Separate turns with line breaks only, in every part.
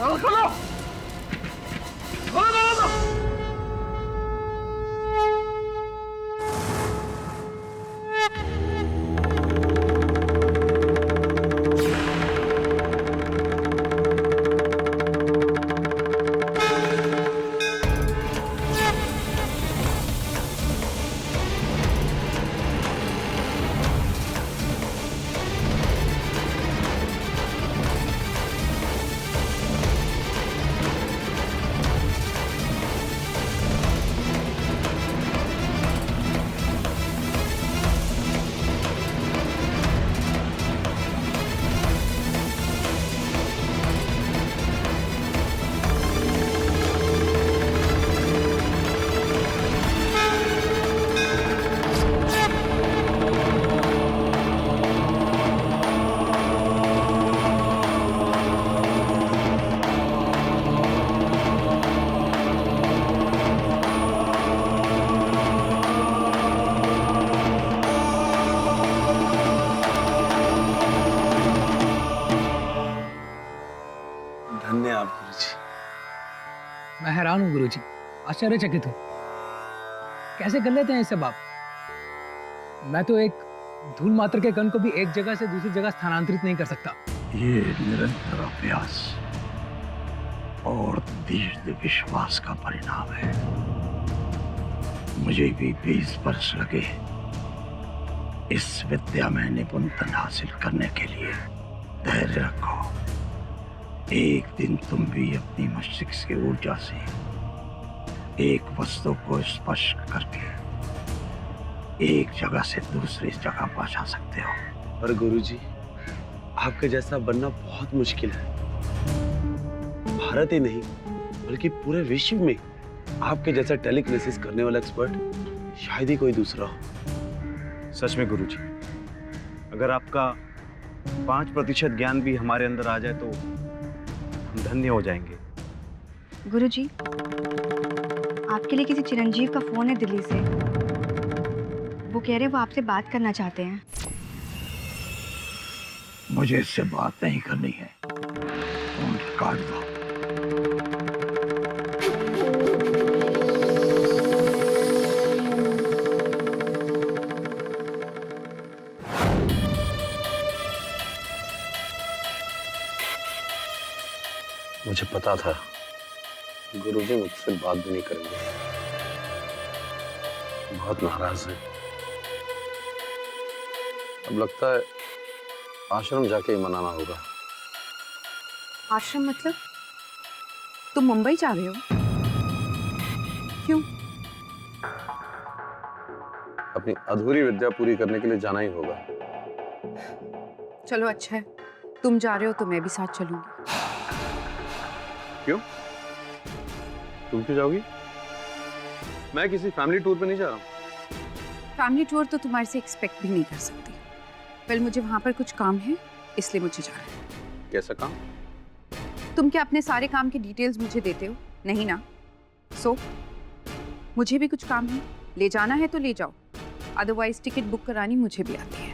खोलो खोलो खोलो।
धन्य आप गुरुजी।
मैं हैरान हूँ गुरुजी, आश्चर्यचकित हूँ। कैसे कर लेते हैं ये सब आप? मैं तो एक धूल मात्र के कण को भी एक जगह से दूसरी जगह स्थानांतरित नहीं कर सकता।
ये निरंतर अभ्यास और दृढ़ विश्वास का परिणाम है। मुझे भी 20 वर्ष लगे इस विद्या में निपुणता हासिल करने के लिए। धैर्य रखो, एक दिन तुम भी अपनी मस्तिष्क की ऊर्जा से एक वस्तु को स्पर्श करके एक जगह से दूसरी जगह पहुंचा सकते हो।
पर गुरुजी, आपके जैसा बनना बहुत मुश्किल है। भारत ही नहीं बल्कि पूरे विश्व में आपके जैसा टेलीकिनेसिस करने वाला एक्सपर्ट शायद ही कोई दूसरा हो।
सच में गुरुजी, अगर आपका 5% ज्ञान भी हमारे अंदर आ जाए तो हम धन्य हो जाएंगे।
गुरुजी, आपके लिए किसी चिरंजीव का फोन है दिल्ली से। वो कह रहे वो आपसे बात करना चाहते हैं।
मुझे इससे बात नहीं करनी है, फोन काट दो।
मुझे पता था गुरुजी मुझसे बात भी नहीं करेंगे। बहुत नाराज है। अब लगता है आश्रम जाके ही मनाना होगा।
आश्रम मतलब? तुम मुंबई जा रहे हो? क्यों?
अपनी अधूरी विद्या पूरी करने के लिए जाना ही होगा।
चलो अच्छा है, तुम जा रहे हो तो मैं भी साथ चलूंगी।
क्यों? तुम क्यों जाओगी? मैं किसी फैमिली टूर पे नहीं जा रहा हूँ।
फैमिली टूर तो तुम्हारे से एक्सपेक्ट भी नहीं कर सकती। कल मुझे वहां पर कुछ काम है, इसलिए मुझे जाना है।
कैसा काम?
तुम क्या अपने सारे काम की डिटेल्स मुझे देते हो? नहीं ना? सो मुझे भी कुछ काम है, ले जाना है तो ले जाओ, अदरवाइज टिकट बुक करानी मुझे भी आती है।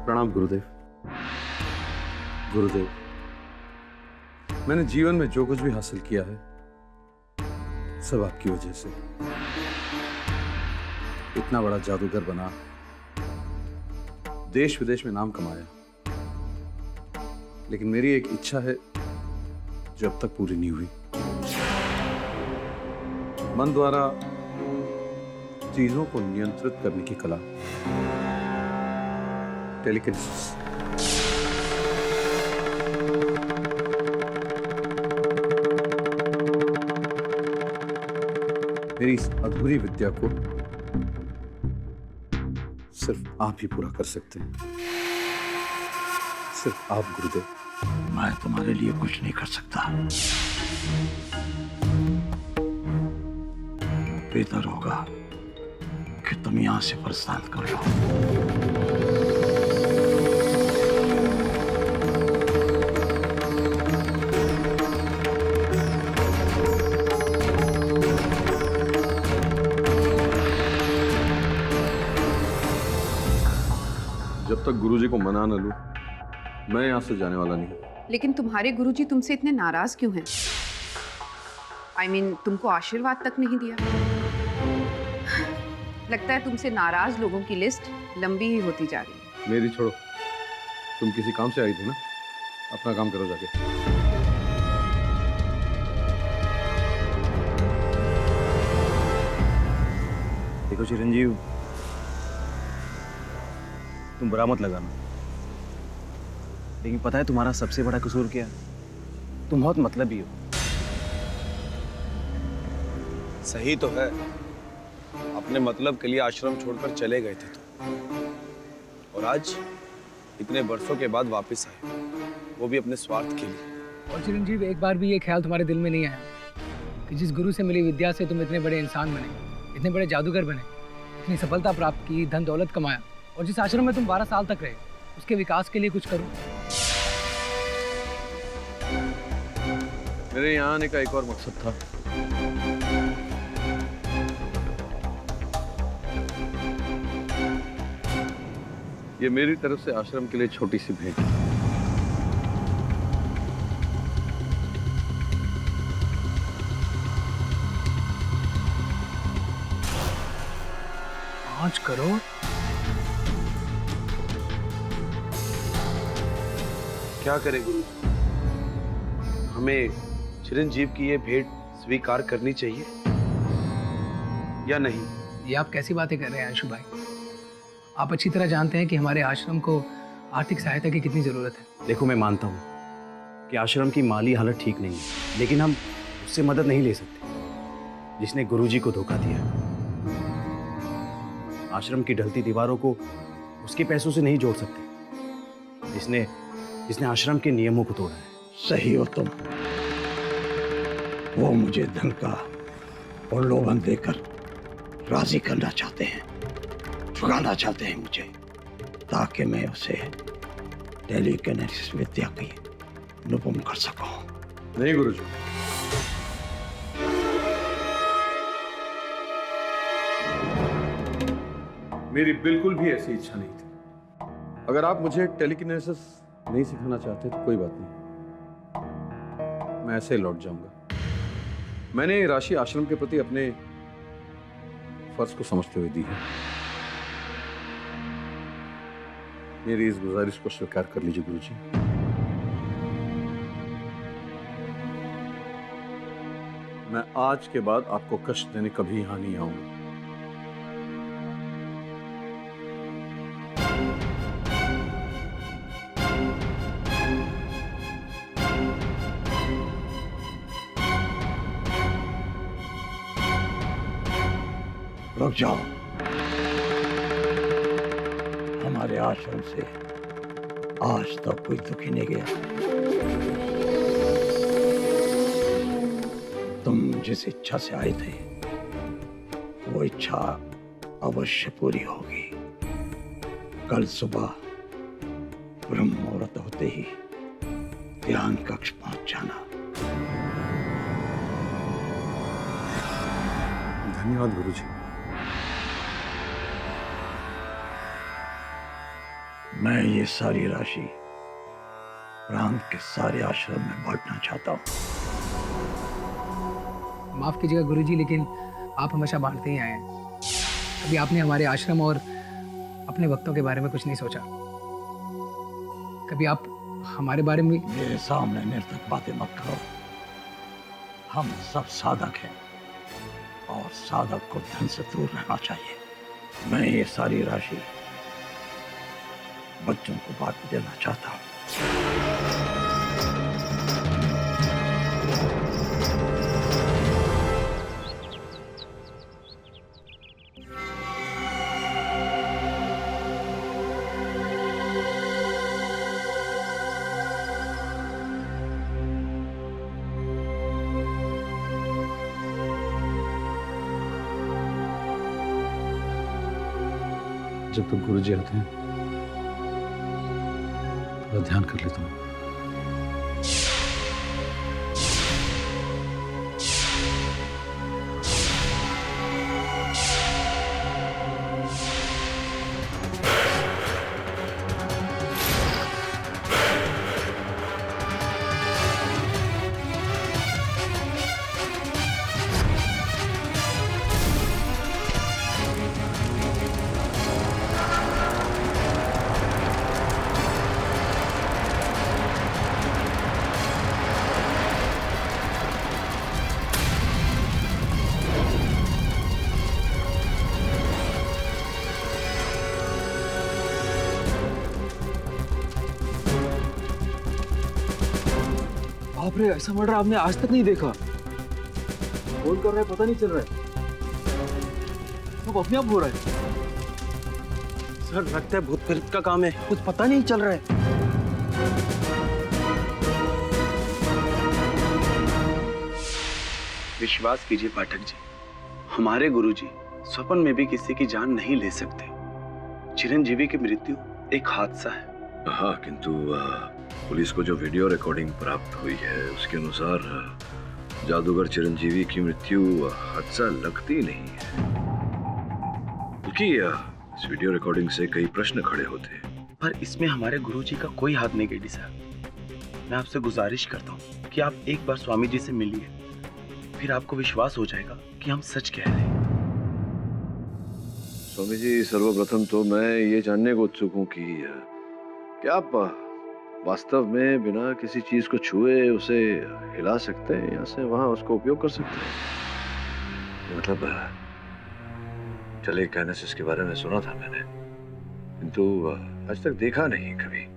प्रणाम गुरुदेव। गुरुदेव, मैंने जीवन में जो कुछ भी हासिल किया है सब आपकी वजह से। इतना बड़ा जादूगर बना, देश विदेश में नाम कमाया, लेकिन मेरी एक इच्छा है जब तक पूरी नहीं हुई। मन द्वारा चीजों को नियंत्रित करने की कला, टेलीकिनेसिस। मेरी इस अधूरी विद्या को सिर्फ आप ही पूरा कर सकते हैं, सिर्फ आप गुरुदेव।
मैं तुम्हारे लिए कुछ नहीं कर सकता। बेहतर होगा कि तुम यहां से प्रस्थान कर लो।
जब तक गुरुजी को मना न लूं, मैं यहां से जाने वाला नहीं।
लेकिन तुम्हारे गुरुजी तुमसे इतने नाराज क्यों हैं? I mean, तुमको आशीर्वाद तक नहीं दिया। लगता है तुमसे नाराज लोगों की लिस्ट लंबी ही होती जा रही है।
मेरी छोड़ो, तुम किसी काम से आई थी ना, अपना काम करो जाके।
देखो चिरंजीव, तुम बुरा मत लगाना, लेकिन पता है तुम्हारा सबसे बड़ा कसूर क्या है? तुम बहुत मतलबी हो।
सही तो है, अपने मतलब के लिए आश्रम छोड़कर चले गए थे तुम, और आज इतने बरसों के बाद वापस आए, वो भी अपने स्वार्थ के लिए।
और चिरंजीव, एक बार भी ये ख्याल तुम्हारे दिल में नहीं आया कि जिस गुरु से मिली विद्या से तुम इतने बड़े इंसान बने, इतने बड़े जादूगर बने, इतनी सफलता प्राप्त की, धन दौलत कमाया, और जिस आश्रम में तुम 12 साल तक रहे, उसके विकास के लिए कुछ करो?
मेरे यहाँ आने का एक और मकसद था। ये मेरी तरफ से आश्रम के लिए छोटी सी भेंट।
पाँच करोड़?
क्या करें गुरु, हमें चिरंजीव की ये भेंट स्वीकार करनी चाहिए या नहीं?
ये आप कैसी बातें कर रहे हैं अंशु भाई? आप अच्छी तरह जानते हैं कि हमारे आश्रम को आर्थिक सहायता की कितनी जरूरत है।
देखो, मैं मानता हूँ कि आश्रम की माली हालत ठीक नहीं है, लेकिन हम उससे मदद नहीं ले सकते जिसने गुरुजी को धोखा दिया। आश्रम की ढलती दीवारों को उसके पैसों से नहीं जोड़ सकते जिसने आश्रम के नियमों को तोड़ा है।
सही हो तुम। वो मुझे धन का प्रलोभन देकर राजी करना चाहते हैं, ठुकाना चाहते हैं मुझे, ताकि मैं उसे टेलीकिनेसिस विद्या की निपुण कर सकूं।
नहीं गुरुजी, मेरी बिल्कुल भी ऐसी इच्छा नहीं थी। अगर आप मुझे टेलीकिनेसिस नहीं सिखाना चाहते तो कोई बात नहीं, मैं ऐसे लौट जाऊंगा। मैंने ये राशि आश्रम के प्रति अपने फर्ज को समझते हुए दी है। मेरी इस गुजारिश को स्वीकार कर लीजिए गुरुजी। मैं आज के बाद आपको कष्ट देने कभी यहां नहीं आऊंगा।
रुक जाओ। हमारे आश्रम से आज तक कोई दुखी नहीं गया। तुम जिस इच्छा से आए थे वो इच्छा अवश्य पूरी होगी। कल सुबह ब्रह्म मुहूर्त होते ही ध्यान कक्ष पहुंच जाना।
धन्यवाद गुरुजी।
मैं ये सारी राशि प्रांत के सारे आश्रम में बांटना चाहता हूँ।
माफ कीजिएगा गुरुजी, लेकिन आप हमेशा बांटते ही आए हैं। कभी आपने हमारे आश्रम और अपने भक्तों के बारे में कुछ नहीं सोचा? कभी आप हमारे बारे में?
मेरे सामने निरर्थक बातें मत करो। हम सब साधक हैं और साधक को धन से दूर रहना चाहिए। मैं ये सारी राशि बच्चों को बांट देना चाहता हूँ।
जब तक गुरुजी आते हैं थोड़ा ध्यान कर लेता हूँ।
बाप रे, ऐसा मर्डर आपने आज तक नहीं देखा। कौन कर रहा है पता नहीं चल रहा है, सब अपने आप हो रहा है। सर लगता है भूत प्रेत का काम है, कुछ पता नहीं चल रहा है। विश्वास कीजिए पाठक जी, हमारे गुरुजी स्वप्न में भी किसी की जान नहीं ले सकते। चिरंजीवी की मृत्यु एक हादसा है।
हाँ, किंतु पुलिस को जो वीडियो रिकॉर्डिंग प्राप्त हुई है उसके अनुसार जादूगर चिरंजीवी की मृत्यु हादसा लगती नहीं है, क्योंकि इस वीडियो रिकॉर्डिंग से कई प्रश्न खड़े होते हैं।
पर इसमें हमारे गुरुजी का कोई हाथ नहीं गेडी साहब। मैं आपसे गुजारिश करता हूँ कि आप एक बार स्वामी जी से मिलिए, फिर आपको विश्वास हो जाएगा कि हम सच कह रहे हैं।
स्वामी जी, सर्वप्रथम तो मैं ये जानने को उत्सुक हूँ कि क्या आप वास्तव में बिना किसी चीज को छुए उसे हिला सकते हैं, यहाँ से वहां उसको उपयोग कर सकते हैं? मतलब टेलीकाइनेसिस के बारे में सुना था मैंने, किंतु आज तक देखा नहीं कभी।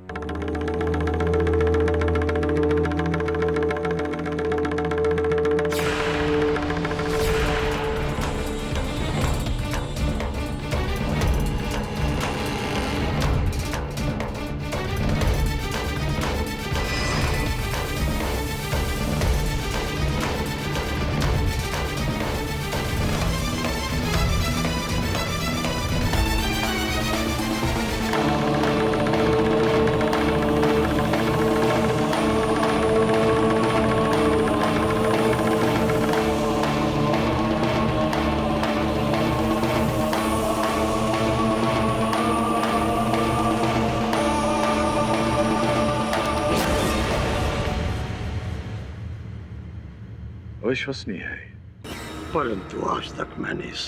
अविश्वसनीय है,
परंतु आज तक मैंने इस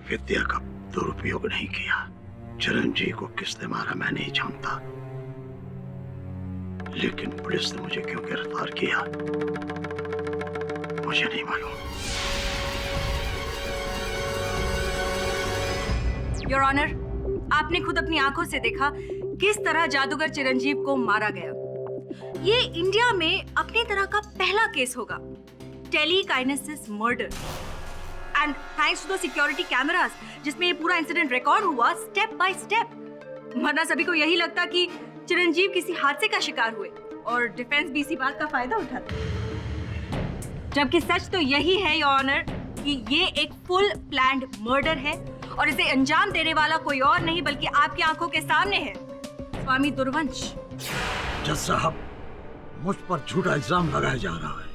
विद्या का दुरुपयोग नहीं किया। चिरंजीवी को किसने मारा मैं नहीं जानता, लेकिन पुलिस ने मुझे क्यों गिरफ्तार किया मुझे नहीं मालूम।
योर ऑनर, आपने खुद अपनी आंखों से देखा किस तरह जादूगर चिरंजीव को मारा गया। ये इंडिया में अपनी तरह का पहला केस होगा, telekinesis murder, and thanks to the security cameras जिसमें ये पूरा इंसिडेंट रिकॉर्ड हुआ स्टेप बाय स्टेप। वरना सभी को यही लगता कि चिरंजीव किसी हादसे का शिकार हुए और डिफेंस भी इसी बात का फायदा उठाता, जबकि सच तो यही है योर ऑनर कि ये एक फुल प्लान्ड मर्डर है और इसे अंजाम देने वाला कोई और नहीं बल्कि आपकी आंखों के सामने है, स्वामी दुर्वंश।
जज साहब, मुझ पर झूठा इल्जाम लगाया जा रहा है।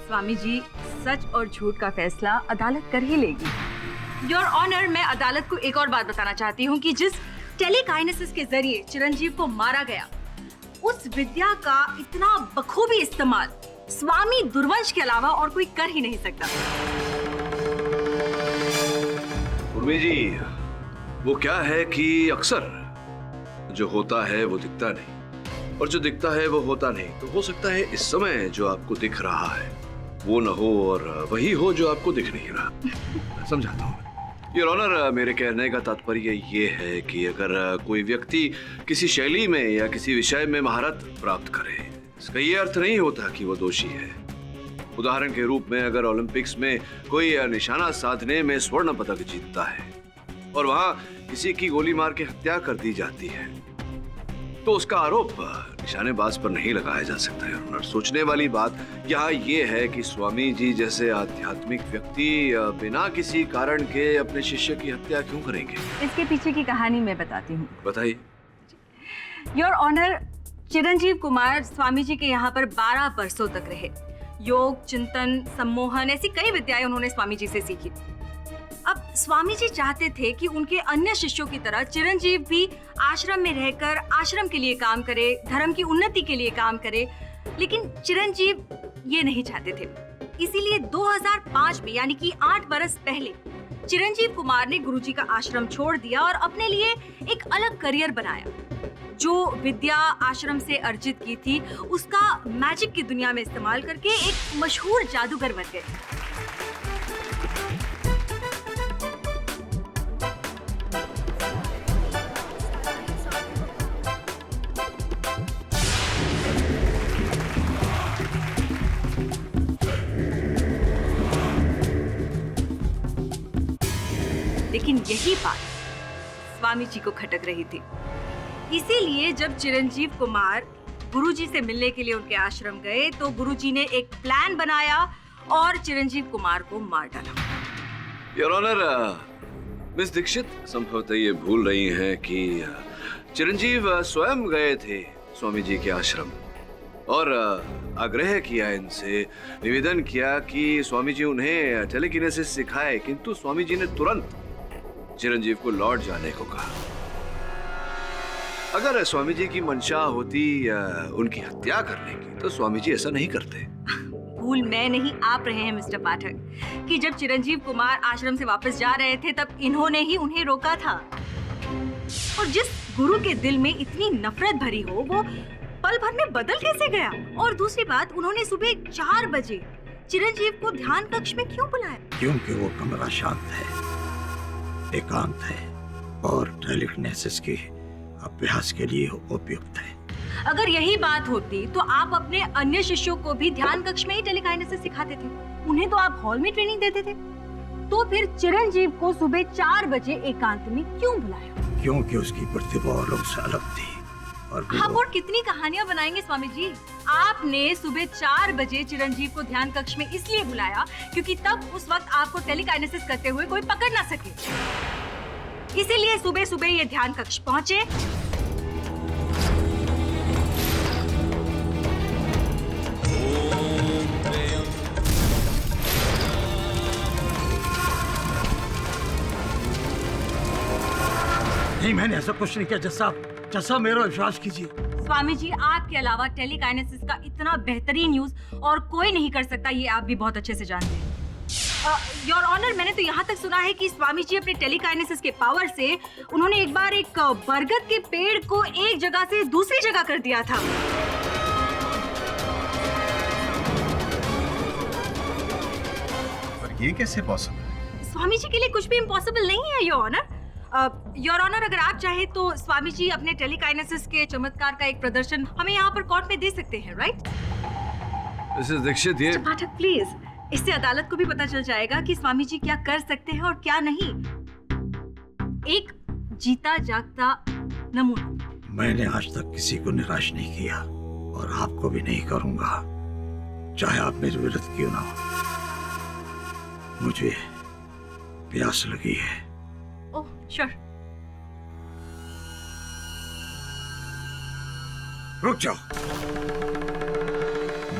स्वामी जी, सच और झूठ का फैसला अदालत कर ही लेगी। योर ऑनर, मैं अदालत को एक और बात बताना चाहती हूँ कि जिस टेलीकाइनेसिस के जरिए चिरंजीव को मारा गया, उस विद्या का इतना बखूबी इस्तेमाल स्वामी दुर्वंश के अलावा और कोई कर ही नहीं सकता।
उर्मी जी, वो क्या है कि अक्सर जो होता है वो दिखता नहीं और जो दिखता है वो होता नहीं। तो हो सकता है इस समय जो आपको दिख रहा है वो न हो और वही हो जो आपको दिख नहीं रहा। मैं समझाता हूँ। योर ऑनर, मेरे कहने का तात्पर्य ये है कि अगर कोई व्यक्ति किसी शैली में या किसी विषय में महारत प्राप्त करे, इसका ये अर्थ नहीं होता कि वो दोषी है। उदाहरण के रूप में अगर ओलंपिक्स में कोई निशाना साधने में स्वर्ण पदक जीतता है और वहां किसी की गोली मार के हत्या कर दी जाती है, तो उसका आरोप निशानेबाज पर नहीं लगाया जा सकता है। और सोचने वाली बात यहाँ ये है कि स्वामी जी जैसे आध्यात्मिक व्यक्ति बिना किसी कारण के अपने शिष्य की हत्या क्यों करेंगे?
इसके पीछे की कहानी मैं बताती हूँ।
बताइए।
योर ऑनर, चिरंजीव कुमार स्वामी जी के यहाँ पर 12 वर्षों तक रहे। योग, चिंतन, सम्मोहन, ऐसी कई विद्याएं उन्होंने स्वामी जी से सीखी। अब स्वामी जी चाहते थे कि उनके अन्य शिष्यों की तरह चिरंजीव भी आश्रम में रहकर आश्रम के लिए काम करे, धर्म की उन्नति के लिए काम करे, लेकिन चिरंजीव ये नहीं चाहते थे। इसीलिए 2005 में, यानी कि 8 बरस पहले, चिरंजीव कुमार ने गुरुजी का आश्रम छोड़ दिया और अपने लिए एक अलग करियर बनाया। जो विद्या आश्रम से अर्जित की थी, उसका मैजिक की दुनिया में इस्तेमाल करके एक मशहूर जादूगर बन गए। लेकिन यही बात स्वामी जी को खटक रही थी। इसीलिए जब चिरंजीव कुमार गुरुजी से मिलने के लिए उनके आश्रम गए, तो गुरुजी ने एक प्लान बनाया और चिरंजीव कुमार को मार डाला।
योर ऑनर, मिस दीक्षित संभवतः ये भूल रही हैं कि चिरंजीव स्वयं गए थे स्वामी जी के आश्रम और आग्रह किया, इनसे निवेदन किया कि स्वामी जी उन्हें टेलीकिनेसिस सिखाए, किंतु स्वामी जी ने तुरंत चिरंजीव को लौट जाने को कहा। अगर स्वामी जी की मंशा होती उनकी हत्या करने की, तो स्वामी जी ऐसा नहीं करते।
भूल मैं नहीं, आप रहे हैं मिस्टर पाठक, कि जब चिरंजीव कुमार आश्रम से वापस जा रहे थे तब इन्होंने ही उन्हें रोका था। और जिस गुरु के दिल में इतनी नफरत भरी हो, वो पल भर में बदल कैसे गया? और दूसरी बात, उन्होंने सुबह 4 बजे चिरंजीव को ध्यान कक्ष में क्यों बुलाया?
क्योंकि वो कमरा शांत है, एकांत है और टेलीकिनेसिस के अभ्यास के लिए उपयुक्त है।
अगर यही बात होती तो आप अपने अन्य शिष्यों को भी ध्यान कक्ष में ही टेलीकाइनेसिस सिखाते थे। उन्हें तो आप हॉल में ट्रेनिंग देते थे। तो फिर चिरंजीव को सुबह 4 बजे एकांत में क्यों बुलाया?
क्योंकि उसकी प्रतिभा और से अलग थी।
आप और कितनी कहानियां बनाएंगे स्वामी जी? आपने सुबह 4 बजे चिरंजीव को ध्यान कक्ष में इसलिए बुलाया क्योंकि तब उस वक्त आपको टेलीकाइनेसिस करते हुए कोई पकड़ ना सके। इसीलिए सुबह सुबह ये ध्यान कक्ष पहुंचे।
नहीं, मैंने ऐसा कुछ नहीं किया। जैसा मेरा विश्वास कीजिए।
स्वामी जी, आपके अलावा टेलीकाइनेसिस का इतना बेहतरीन यूज और कोई नहीं कर सकता, ये आप भी बहुत अच्छे से जानते हैं। योर ऑनर, मैंने तो यहाँ तक सुना है कि स्वामी जी अपने टेलीकाइनेसिस के पावर से उन्होंने एक बार एक बरगद के पेड़ को एक जगह से दूसरी जगह कर दिया था।
पर ये कैसे पॉसिबल?
स्वामी जी के लिए कुछ भी इम्पॉसिबल नहीं है योर ऑनर। योर ऑनर, अगर आप चाहे तो स्वामी जी अपने टेलीकाइनेसिस के चमत्कार का एक प्रदर्शन हमें यहाँ पर कोर्ट में दे सकते हैं, राइट?
मिसेस दीक्षित, ये
पाठक प्लीज, इससे अदालत को भी पता चल जाएगा कि स्वामी जी क्या कर सकते हैं और क्या नहीं। एक जीता जागता नमूना।
मैंने आज तक किसी को निराश नहीं किया और आपको भी नहीं करूंगा, चाहे आप मेरे विरुद्ध क्यों ना हो। मुझे प्यास लगी है।
ओह, श्योर।
रुक जाओ,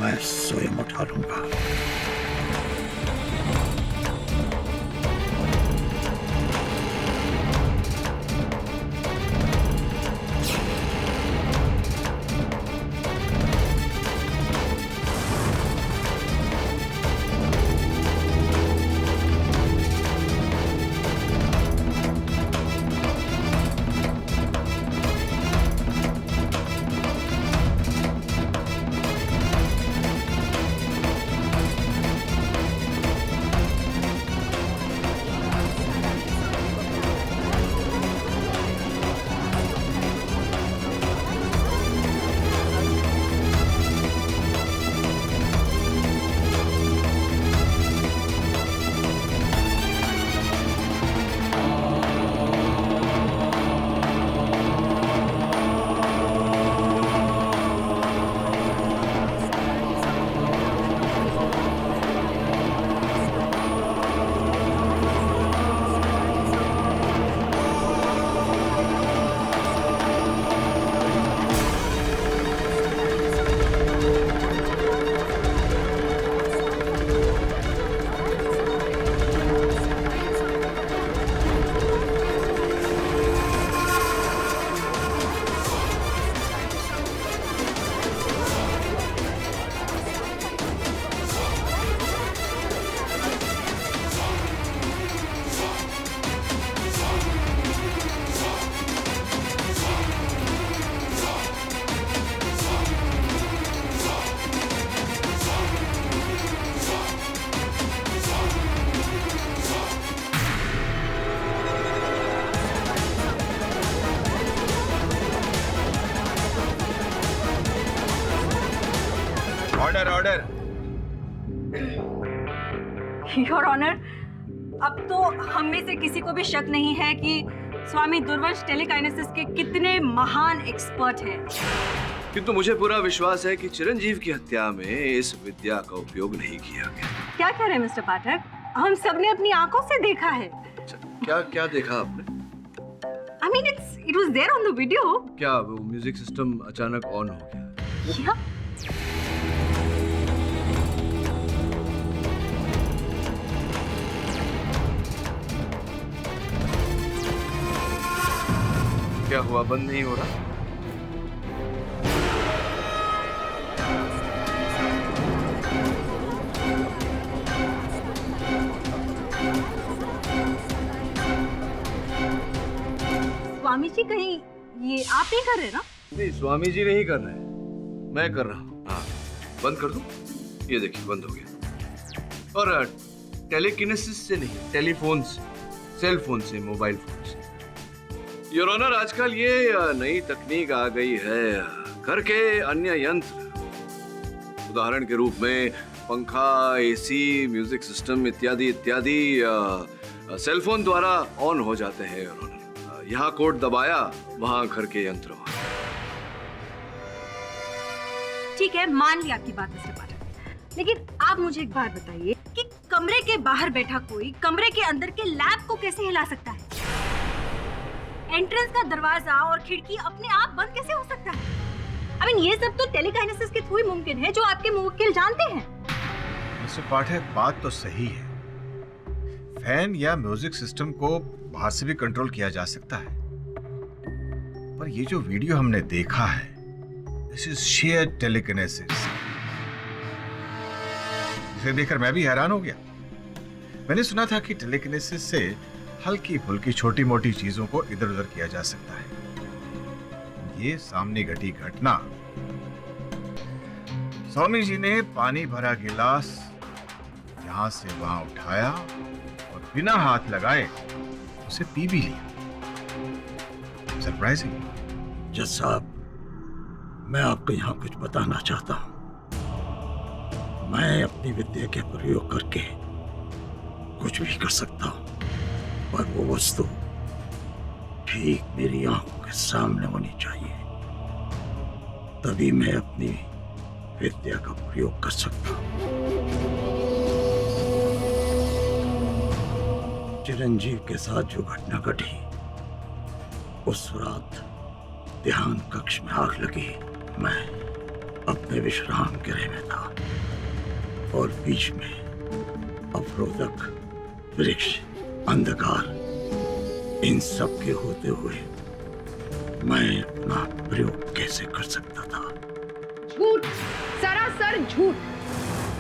मैं स्वयं उठा लूंगा।
Order order.
योर ऑनर, अब तो हम में से किसी को भी शक नहीं है कि स्वामी दुर्वंश टेलीकाइनेसिस के कितने महान एक्सपर्ट हैं।
किंतु मुझे पूरा विश्वास है कि चिरंजीव की हत्या में इस विद्या का उपयोग नहीं किया गया।
क्या कह रहे हैं मिस्टर पाठक? हम सबने अपनी आंखों से देखा है।
अच्छा, क्या क्या देखा आपने?
I mean, it was there on the video.
क्या वो म्यूजिक सिस्टम अचानक ऑन हो गया?
Yeah.
क्या हुआ, बंद नहीं हो रहा?
स्वामी जी, कहीं ये आप ही कर रहे हैं ना?
नहीं, स्वामी जी नहीं कर रहे हैं, मैं कर रहा हूँ। हाँ, बंद कर दूं? ये देखिए, बंद हो गया। और टेलीकिनेसिस से नहीं, टेलीफोन से, सेल फोन से, मोबाइल फोन से। योर ऑनर, आजकल ये नई तकनीक आ गई है, घर के अन्य यंत्र, उदाहरण के रूप में पंखा, एसी, म्यूजिक सिस्टम इत्यादि इत्यादि सेल फोन द्वारा ऑन हो जाते हैं। योर ऑनर, यहाँ कोड दबाया, वहां घर के यंत्र वहां।
ठीक है, मान ली आपकी बात मिस्टर पाठक, लेकिन आप मुझे एक बात बताइए कि कमरे के बाहर बैठा कोई कमरे के अंदर के लैब को कैसे हिला सकता है? एंट्रेंस का दरवाजा और खिड़की अपने आप बंद कैसे हो सकता है? I mean, ये सब तो टेलीकाइनेसिस के थ्रू ही मुमकिन है, जो आपके मुवक्किल जानते हैं।
मिस्टर पाठक, बात तो सही है। फैन या म्यूजिक सिस्टम को बाहर से भी कंट्रोल किया जा सकता है, पर ये जो वीडियो हमने देखा है, दिस इज शेयर टेलीकिनेसिस। इसे देखकर मैं भी हैरान हो गया। मैंने सुना था कि टेलीकिनेसिस से हल्की फुल्की छोटी मोटी चीजों को इधर उधर किया जा सकता है। ये सामने घटी घटना, स्वामी जी ने पानी भरा गिलास यहां से वहां उठाया और बिना हाथ लगाए उसे पी भी लिया। सरप्राइजिंग।
जज साहब, मैं आपको यहाँ कुछ बताना चाहता हूँ। मैं अपनी विद्या के प्रयोग करके कुछ भी कर सकता हूँ, पर वो वस्तु ठीक मेरी आंखों के सामने होनी चाहिए, तभी मैं अपनी विद्या का प्रयोग कर सकता हूँ। चिरंजीव के साथ जो घटना घटी, उस रात ध्यान कक्ष में आग लगी। मैं अपने विश्राम गृह में था और बीच में अवरोधक, वृक्ष, अंधकार, इन सब के होते हुए मैं अपना प्रयोग कैसे कर सकता था?
झूठ, सरासर झूठ।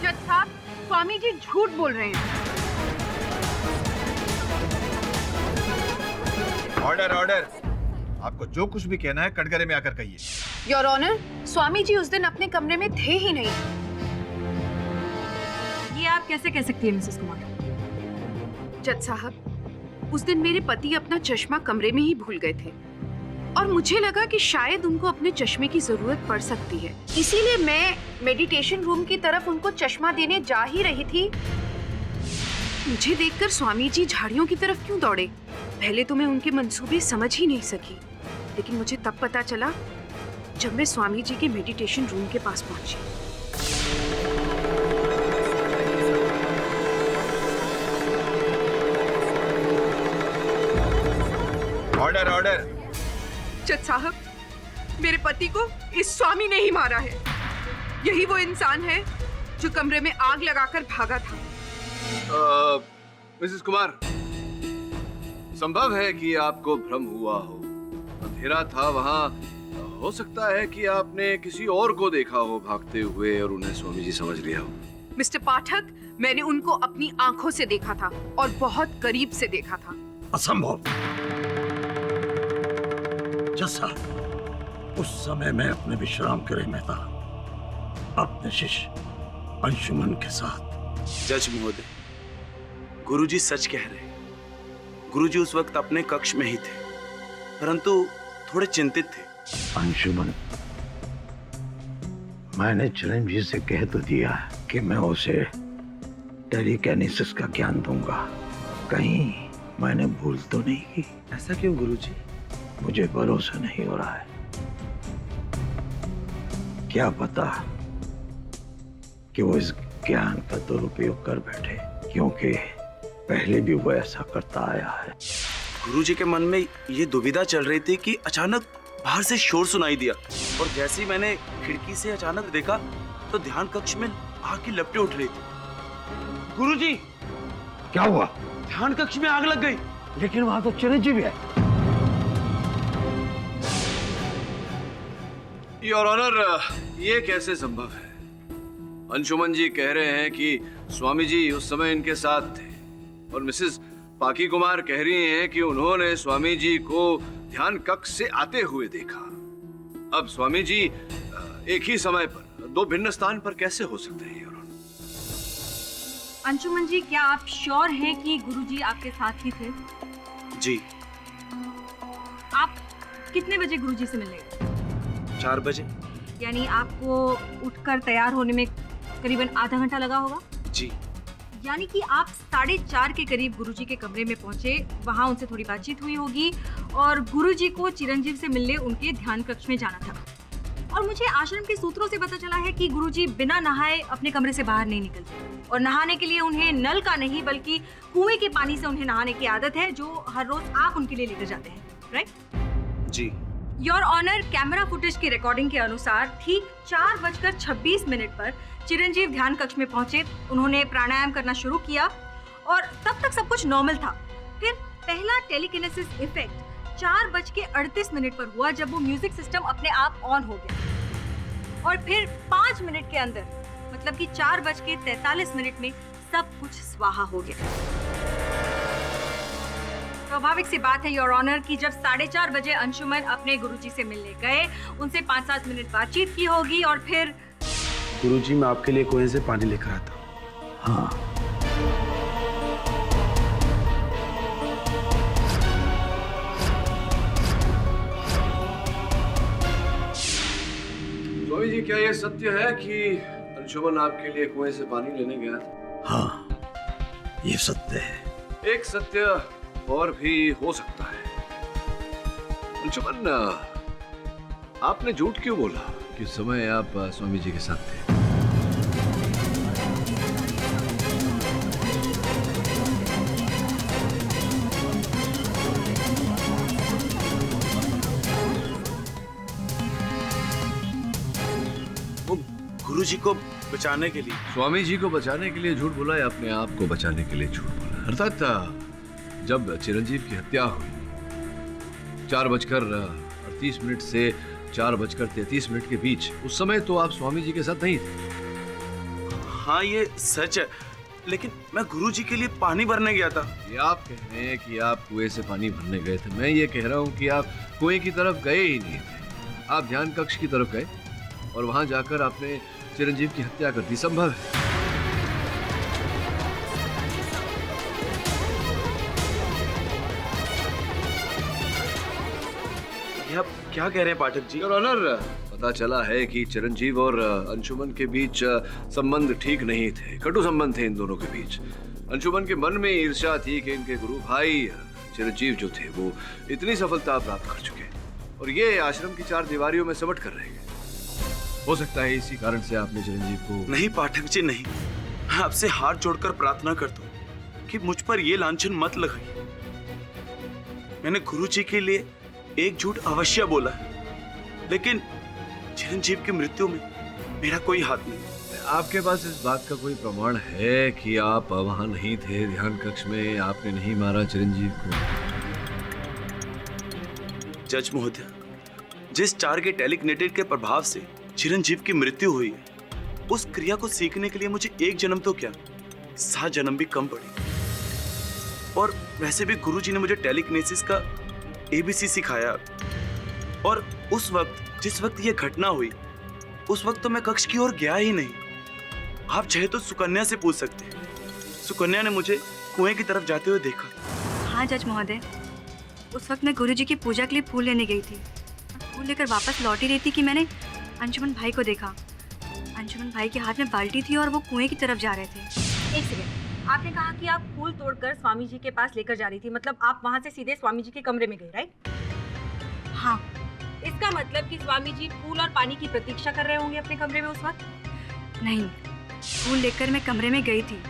जज साहब, स्वामी जी झूठ बोल रहे हैं।
Order order. आपको जो कुछ भी कहना है कटघरे में आकर कहिए।
योर ऑनर, स्वामी जी उस दिन अपने कमरे में थे ही नहीं।
ये आप कैसे कह सकती हैं मिसेस कुमार?
जज साहब, उस दिन मेरे पति अपना चश्मा कमरे में ही भूल गए थे और मुझे लगा कि शायद उनको अपने चश्मे की जरूरत पड़ सकती है, इसीलिए मैं मेडिटेशन रूम की तरफ उनको चश्मा देने जा ही रही थी। मुझे देखकर स्वामी जी झाड़ियों की तरफ क्यों दौड़े? पहले तो मैं उनके मंसूबे समझ ही नहीं सकी, लेकिन मुझे तब पता चला जब मैं स्वामी जी के मेडिटेशन रूम के पास पहुंची।
Order order.
जज साहब, मेरे पति को इस स्वामी ने ही मारा है। यही वो इंसान है जो कमरे में आग लगाकर भागा था।
मिसेस कुमार, संभव है कि आपको भ्रम हुआ हो। अंधेरा था वहां, हो सकता है कि आपने किसी और को देखा हो भागते हुए और उन्हें स्वामी जी समझ लिया हो।
मिस्टर पाठक, मैंने उनको अपनी आंखों से देखा था और बहुत करीब से देखा था।
असंभव। जज साहब, उस समय मैं अपने विश्राम गृह में था, अपने शिष्य अंशुमन के साथ।
जज महोदय, गुरुजी सच कह रहे हैं। गुरुजी उस वक्त अपने कक्ष में ही थे, परंतु थोड़े चिंतित थे।
अंशुमन, मैंने चिरंजीव से कह तो दिया कि मैं उसे टेलीकिनेसिस का ज्ञान दूंगा। कहीं मैंने भूल तो नहीं की?
ऐसा क्यों गुरुजी?
मुझे भरोसा नहीं हो रहा है। क्या पता कि वो इस ज्ञान का दुरुपयोग कर बैठे, क्योंकि पहले भी वो ऐसा करता आया है।
गुरुजी के मन में ये दुविधा चल रही थी कि अचानक बाहर से शोर सुनाई दिया, और जैसे ही मैंने खिड़की से अचानक देखा तो ध्यान कक्ष में आग की लपटें उठ रही थी। गुरुजी,
क्या हुआ?
ध्यान कक्ष में आग लग गई।
लेकिन वहां तो चिरंजीव है।
योर ऑनर, ये कैसे संभव है? अंशुमन जी कह रहे हैं कि स्वामी जी उस समय इनके साथ थे, और मिसेस पाकी कुमार कह रही हैं कि उन्होंने स्वामी जी को ध्यान कक्ष से आते हुए देखा। अब स्वामी जी एक ही समय पर दो भिन्न स्थान पर कैसे हो सकते हैं, योर ऑनर?
अंशुमन जी, क्या आप श्योर हैं कि गुरुजी आपके साथ ही थे?
जी।
आप कितने बजे गुरुजी से मिलने गए?
4 बजे।
यानी आपको उठकर तैयार होने में करीबन आधा घंटा लगा होगा?
जी।
यानी कि आप 4:30 के करीब गुरुजी के कमरे में पहुंचे, वहां उनसे थोड़ी बातचीत हुई होगी और गुरुजी को चिरंजीव से मिलने उनके ध्यान कक्ष में जाना था। और मुझे आश्रम के सूत्रों से पता चला है कि गुरुजी बिना नहाए अपने कमरे से बाहर नहीं निकलते, और नहाने के लिए उन्हें नल का नहीं बल्कि कुएं के पानी से उन्हें नहाने की आदत है, जो हर रोज आप उनके लिए लेकर जाते हैं, राइट?
जी।
योर ऑनर, कैमरा फुटेज की रिकॉर्डिंग के अनुसार ठीक 4:26 पर चिरंजीव ध्यान कक्ष में पहुंचे। उन्होंने प्राणायाम करना शुरू किया और तब तक सब कुछ नॉर्मल था। फिर पहला टेलीकिनेसिस इफेक्ट 4:38 पर हुआ, जब वो म्यूजिक सिस्टम अपने आप ऑन हो गया, और फिर 5 मिनट के अंदर, मतलब कि 4:43 में सब कुछ स्वाहा हो गया। स्वाभाविक सी बात है योर ऑनर कि जब 4:30 बजे अंशुमन अपने गुरुजी से मिलने गए, उनसे 5-7 मिनट बातचीत की होगी, और फिर
गुरुजी, मैं आपके लिए कुएं से पानी लेकर आता हूँ।
हाँ,
स्वामी जी, क्या यह सत्य है कि अंशुमन आपके लिए कुएं से पानी लेने गया था?
हाँ, ये सत्य है।
एक सत्य और भी हो सकता है। अंशुमन, आपने झूठ क्यों बोला कि समय आप स्वामी जी के साथ थे?
वो गुरुजी को बचाने के लिए।
स्वामी जी को बचाने के लिए झूठ बोला या अपने आप को बचाने के लिए झूठ बोला? अर्थात जब चिरंजीव की हत्या हुई 4:38 से 4:33 के बीच, उस समय तो आप स्वामी जी के साथ नहीं थे।
हाँ, ये सच है, लेकिन मैं गुरुजी के लिए पानी भरने गया था।
ये आप कह रहे हैं कि आप कुएं से पानी भरने गए थे, मैं ये कह रहा हूँ कि आप कुएं की तरफ गए ही नहीं थे। आप ध्यान कक्ष की तरफ गए और वहां जाकर आपने चिरंजीव की हत्या कर दी। संभव है?
आप क्या कह रहे हैं पाठक जी?
योर ऑनर, पता चला है कि चिरंजीव और अंशुमन के बीच संबंध ठीक नहीं थे, कटु संबंध थे इन दोनों के बीच। अंशुमन के मन में ईर्ष्या थी कि इनके गुरु भाई चिरंजीव जो थे वो इतनी सफलता प्राप्त कर चुके, और ये आश्रम की 4 दीवारियों में सिमट कर रह गए। हो सकता है इसी कारण से आपने चिरंजीव को।
नहीं पाठक जी, नहीं। मैं आपसे हाथ जोड़कर प्रार्थना करता हूँ कि मुझ पर ये लांछन मत लगाइए। मैंने गुरुजी के लिए एक झूठ अवश्य बोला है, लेकिन चिरंजीव की मृत्यु में मेरा कोई हाथ नहीं।
आपके पास इस बात का कोई प्रमाण है कि आप वहां नहीं थे ध्यान कक्ष में, आपने नहीं मारा चिरंजीव को?
जज महोदय, जिस 4 के टेलीकिनेटेड के प्रभाव से चिरंजीव की मृत्यु हुई है, उस क्रिया को सीखने के लिए मुझे 1 जन्म तो क्या 7 जन्म भी कम पड़े। और वैसे भी गुरुजी ने मुझे टेलीकिनेसिस का ABC सिखाया, और उस वक्त जिस वक्त ये घटना हुई, उस वक्त तो मैं कक्ष की ओर गया ही नहीं। आप चाहे तो सुकन्या से पूछ सकते हैं। सुकन्या ने मुझे कुएं की तरफ जाते हुए देखा।
हाँ जज महोदय, उस वक्त मैं गुरुजी की पूजा के लिए फूल लेने गई थी। फूल लेकर वापस लौट ही रही थी कि मैंने अंशुमन भाई को देखा। अंशुमन भाई के हाथ में बाल्टी थी और वो कुएं की तरफ जा रहे थे। एक सेकेंड, आपने कहा कि आप फूल तोड़कर स्वामी जी के पास लेकर जा रही थी, मतलब आप वहां से सीधे स्वामी जी के कमरे में गई, राइट? हाँ, इसका मतलब कि स्वामी जी फूल और पानी की प्रतीक्षा कर रहे होंगे अपने कमरे में उस वक्त? नहीं, फूल लेकर मैं कमरे में गई थी,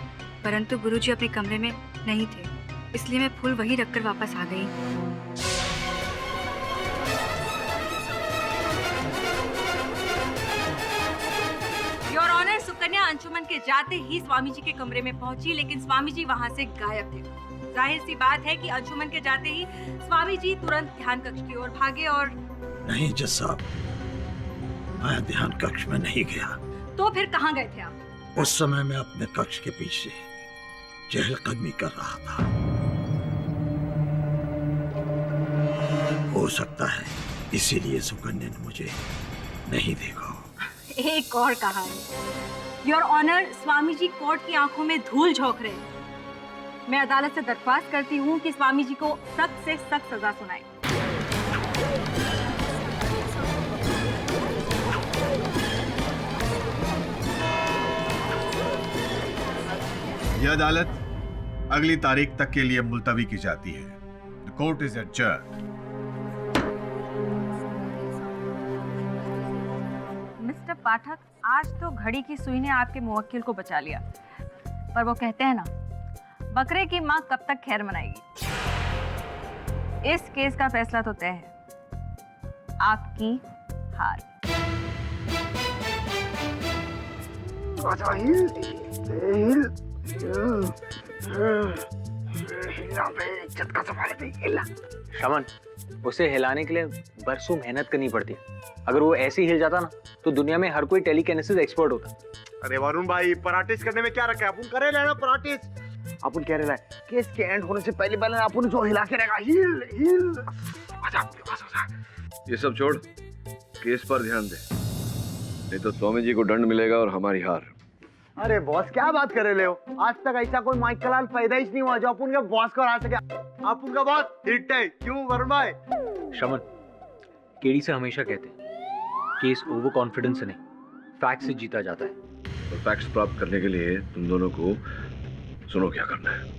परंतु गुरुजी अपने कमरे में नहीं थे, इसलिए मैं फूल वहीं रखकर वापस आ गई। योर ऑनर, सुकन्या अंशुमन के जाते ही स्वामी जी के कमरे में पहुंची, लेकिन स्वामी जी वहां से गायब थे। जाहिर सी बात है कि अंशुमन के जाते ही स्वामी जी तुरंत ध्यान कक्ष की ओर भागे और...
नहीं जज साहब, मैं ध्यान कक्ष में नहीं गया।
तो फिर कहाँ गए थे आप?
उस समय मैं अपने कक्ष के पीछे चहलकदमी कर रहा था। हो सकता है इसीलिए सुकन्या ने मुझे नहीं देखा हो।
एक और कहानी। Your honour, Swami ji court की आंखों में धूल झोंक रहे हैं। मैं अदालत से दरख्वास्त करती हूँ कि स्वामी जी को सख्त से सख्त सजा सुनाए।
यह अदालत अगली तारीख तक के लिए मुलतवी की जाती है। The court is adjourned.
Mister Pathak, आज तो घड़ी की सुई ने आपके मुवक्किल को बचा लिया, पर वो कहते हैं ना, बकरे की मां कब तक खैर मनाएगी। इस केस का फैसला तो तय है, आपकी हार।
शमन, उसे हिलाने के लिए बरसों मेहनत करनी पड़ती है। अगर वो ऐसे ही हिल जाता ना तो दुनिया में हर कोई टेलीकिनेसिस एक्सपर्ट होता।
अरे वरुण भाई, पराठिस करने में क्या रखा है? अपन करे लेना पराठिस। अपन कह रहे हैं केस के एंड होने से पहले पहले अपन जो हिला के रहेगा, हिल हिल। आजा।
ये सब छोड़, केस पर ध्यान दे, नहीं तो स्वामी जी को दंड मिलेगा और हमारी हार।
अरे बॉस, क्या बात कर रहे हो? आज तक ऐसा कोई माइकलाल पैदा ही नहीं हुआ जो अपन के बॉस को हरा सके। अपन का बॉस हिट है, क्यों वरुण भाई?
शमन, केडी से हमेशा कहते हैं केस ओवर कॉन्फिडेंस से नहीं, फैक्ट से जीता जाता है।
और फैक्ट्स प्राप्त करने के लिए तुम दोनों को सुनो क्या करना है।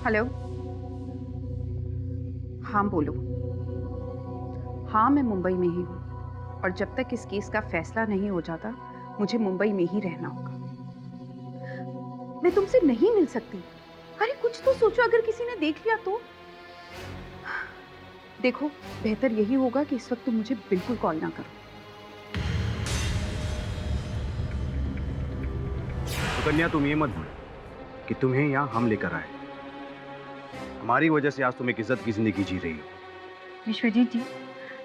हेलो, हाँ बोलो। हाँ, मैं मुंबई में ही हूँ और जब तक इस केस का फैसला नहीं हो जाता मुझे मुंबई में ही रहना होगा। मैं तुमसे नहीं मिल सकती। अरे कुछ तो सोचो, अगर किसी ने देख लिया तो। देखो, बेहतर यही होगा कि इस वक्त तुम मुझे बिल्कुल कॉल ना करो।
सुकन्या, तुम ये मत भूलो कि तुम्हें यहाँ हम लेकर आए। हमारी वजह से आज तुम एक इज्जत की जिंदगी जी रही हो।
विश्वजीत जी,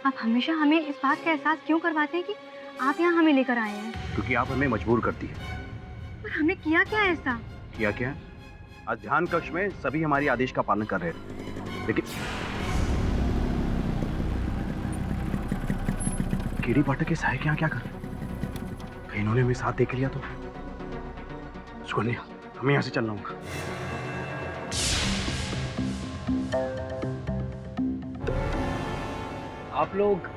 आप हमेशा हमें इस बात का एहसास क्यों करवाते हैं कि आप यहाँ हमें लेकर आए हैं?
क्योंकि आप हमें मजबूर करती है।
पर हमने किया क्या ऐसा?
क्या? आज ध्यान कक्ष में सभी हमारी आदेश का पालन कर रहे थे, लेकिन केडी पाठक के सहायक यहाँ क्या कर रहे? कहीं इन्होंने हमें साथ देख लिया तो? सुकन्या, हमें यहाँ से चलना होगा।
आप लोग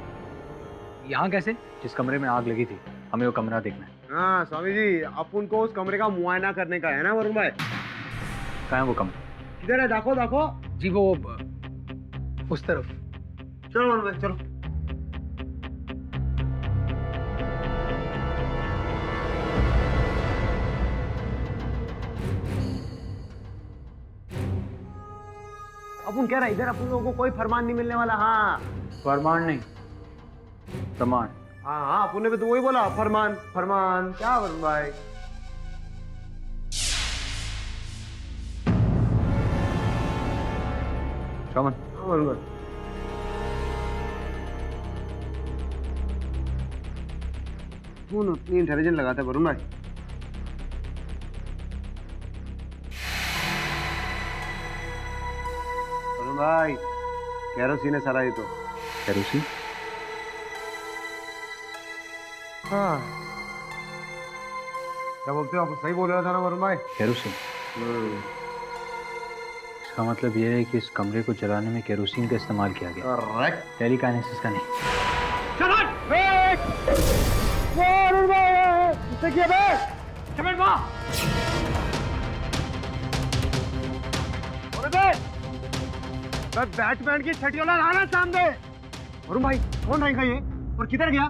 यहाँ कैसे? जिस कमरे में आग लगी थी, हमें वो कमरा देखना है।
हाँ स्वामी जी, अपन को उस कमरे का मुआयना करने का है ना वरुण भाई?
कहाँ है वो कमरा?
किधर है? देखो।
जी वो उस तरफ।
चलो वरुण भाई, चलो। अपन कह रहा है इधर अपन लोगों को कोई फरमान नहीं मिलने वाला। हाँ,
फरमान नहीं, प्रमाण।
हाँ, अपन ने भी तो वही बोला, फरमान। क्या वरुण भाई?
शमन,
वरुण भाई, तू इतनी इंटेलिजेंट लगाता है वरुण भाई। वरुण भाई, केरोसिन है सारा ये तो।
केरोसिन?
हाँ, क्या बोलते हो आप? सही बोल रहा था ना वरुण भाई?
केरोसिन। इसका मतलब यह है कि इस कमरे को जलाने में केरोसिन का इस्तेमाल किया गया,
करेक्ट।
टेलीकाइनेसिस का नहीं।
बैटमैन की छठी वाला लाना सामने। वरुण भाई कौन रहेगा ये और किधर गया?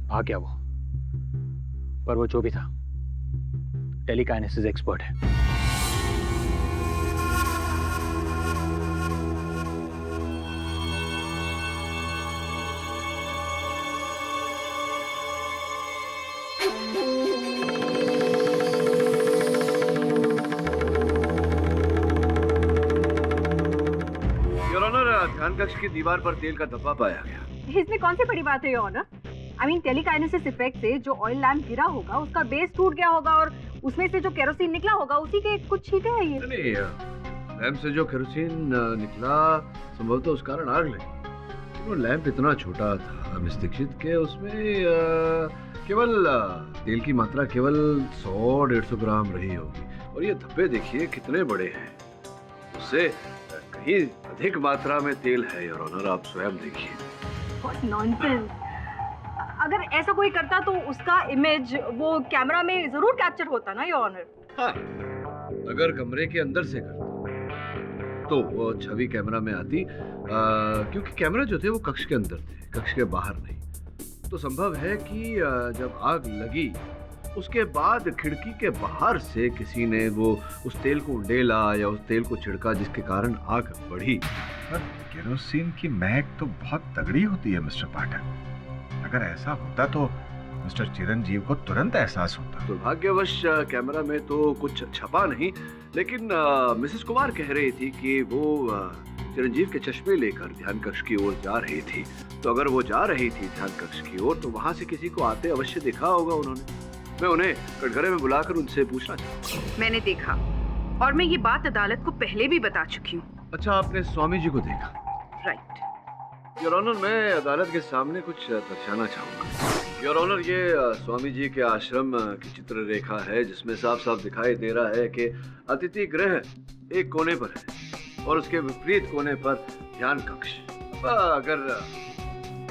भाग गया वो, पर वो जो भी था टेलीकाइनेसिस एक्सपर्ट है।
योर ऑनर, ध्यान कक्ष की दीवार पर तेल का धब्बा पाया गया।
इसमें कौन सी बड़ी बात है your honour? I mean telekinesis effect से जो ऑयल लैम्प गिरा होगा उसका बेस टूट गया होगा और उसमें से जो केरोसिन निकला होगा उसी के कुछ छींटे हैं ये।
नहीं, लैंप से जो केरोसिन निकला संभवतः उस कारण आग लगी। वो लैंप इतना छोटा था मिस दीक्षित के उसमें केवल तेल की मात्रा केवल 100-150 ग्राम रही होगी, और ये धब्बे देखिए कितने बड़े हैं। उससे कहीं अधिक मात्रा में तेल है योर ऑनर, आप स्वयं देखिए।
What nonsense! अगर ऐसा कोई करता तो उसका इमेज वो कैमरा में जरूर कैप्चर होता ना योर ऑनर।
हाँ, अगर कमरे के अंदर से करता तो वो छवि कैमरा में आती, क्योंकि कैमरा जो थे वो कक्ष के अंदर थे, कक्ष के बाहर नहीं। तो संभव है कि जब आग लगी उसके बाद खिड़की के बाहर से किसी ने वो उस तेल को उंडेला या उस तेल को छिड़का, जिसके कारण आग बढ़ी।
पर केरोसिन की महक तो बहुत तगड़ी होती है मिस्टर पाठक। अगर ऐसा होता तो मिस्टर चिरंजीव को तुरंत एहसास होता।
दुर्भाग्यवश कैमरा में तो कुछ छपा नहीं, लेकिन मिसेस कुमार कह रही थी कि वो चिरंजीव के चश्मे लेकर ध्यान कक्ष की ओर जा रही थी। तो अगर वो जा रही थी ध्यान कक्ष की ओर तो वहां से किसी को आते अवश्य देखा होगा उन्होंने। मैं उन्हें कटघरे में बुलाकर उनसे पूछना चाहूँगा।
मैंने देखा और मैं ये बात अदालत को पहले भी बता चुकी हूँ।
अच्छा, आपने स्वामी जी को देखा?
राइट।
योर ऑनर, मैं अदालत के सामने कुछ दर्शाना चाहूँगा। योर ऑनर, ये स्वामी जी के आश्रम की चित्र रेखा है, जिसमें साफ साफ दिखाई दे रहा है कि अतिथि गृह एक कोने पर है और उसके विपरीत कोने पर ध्यान कक्ष। अगर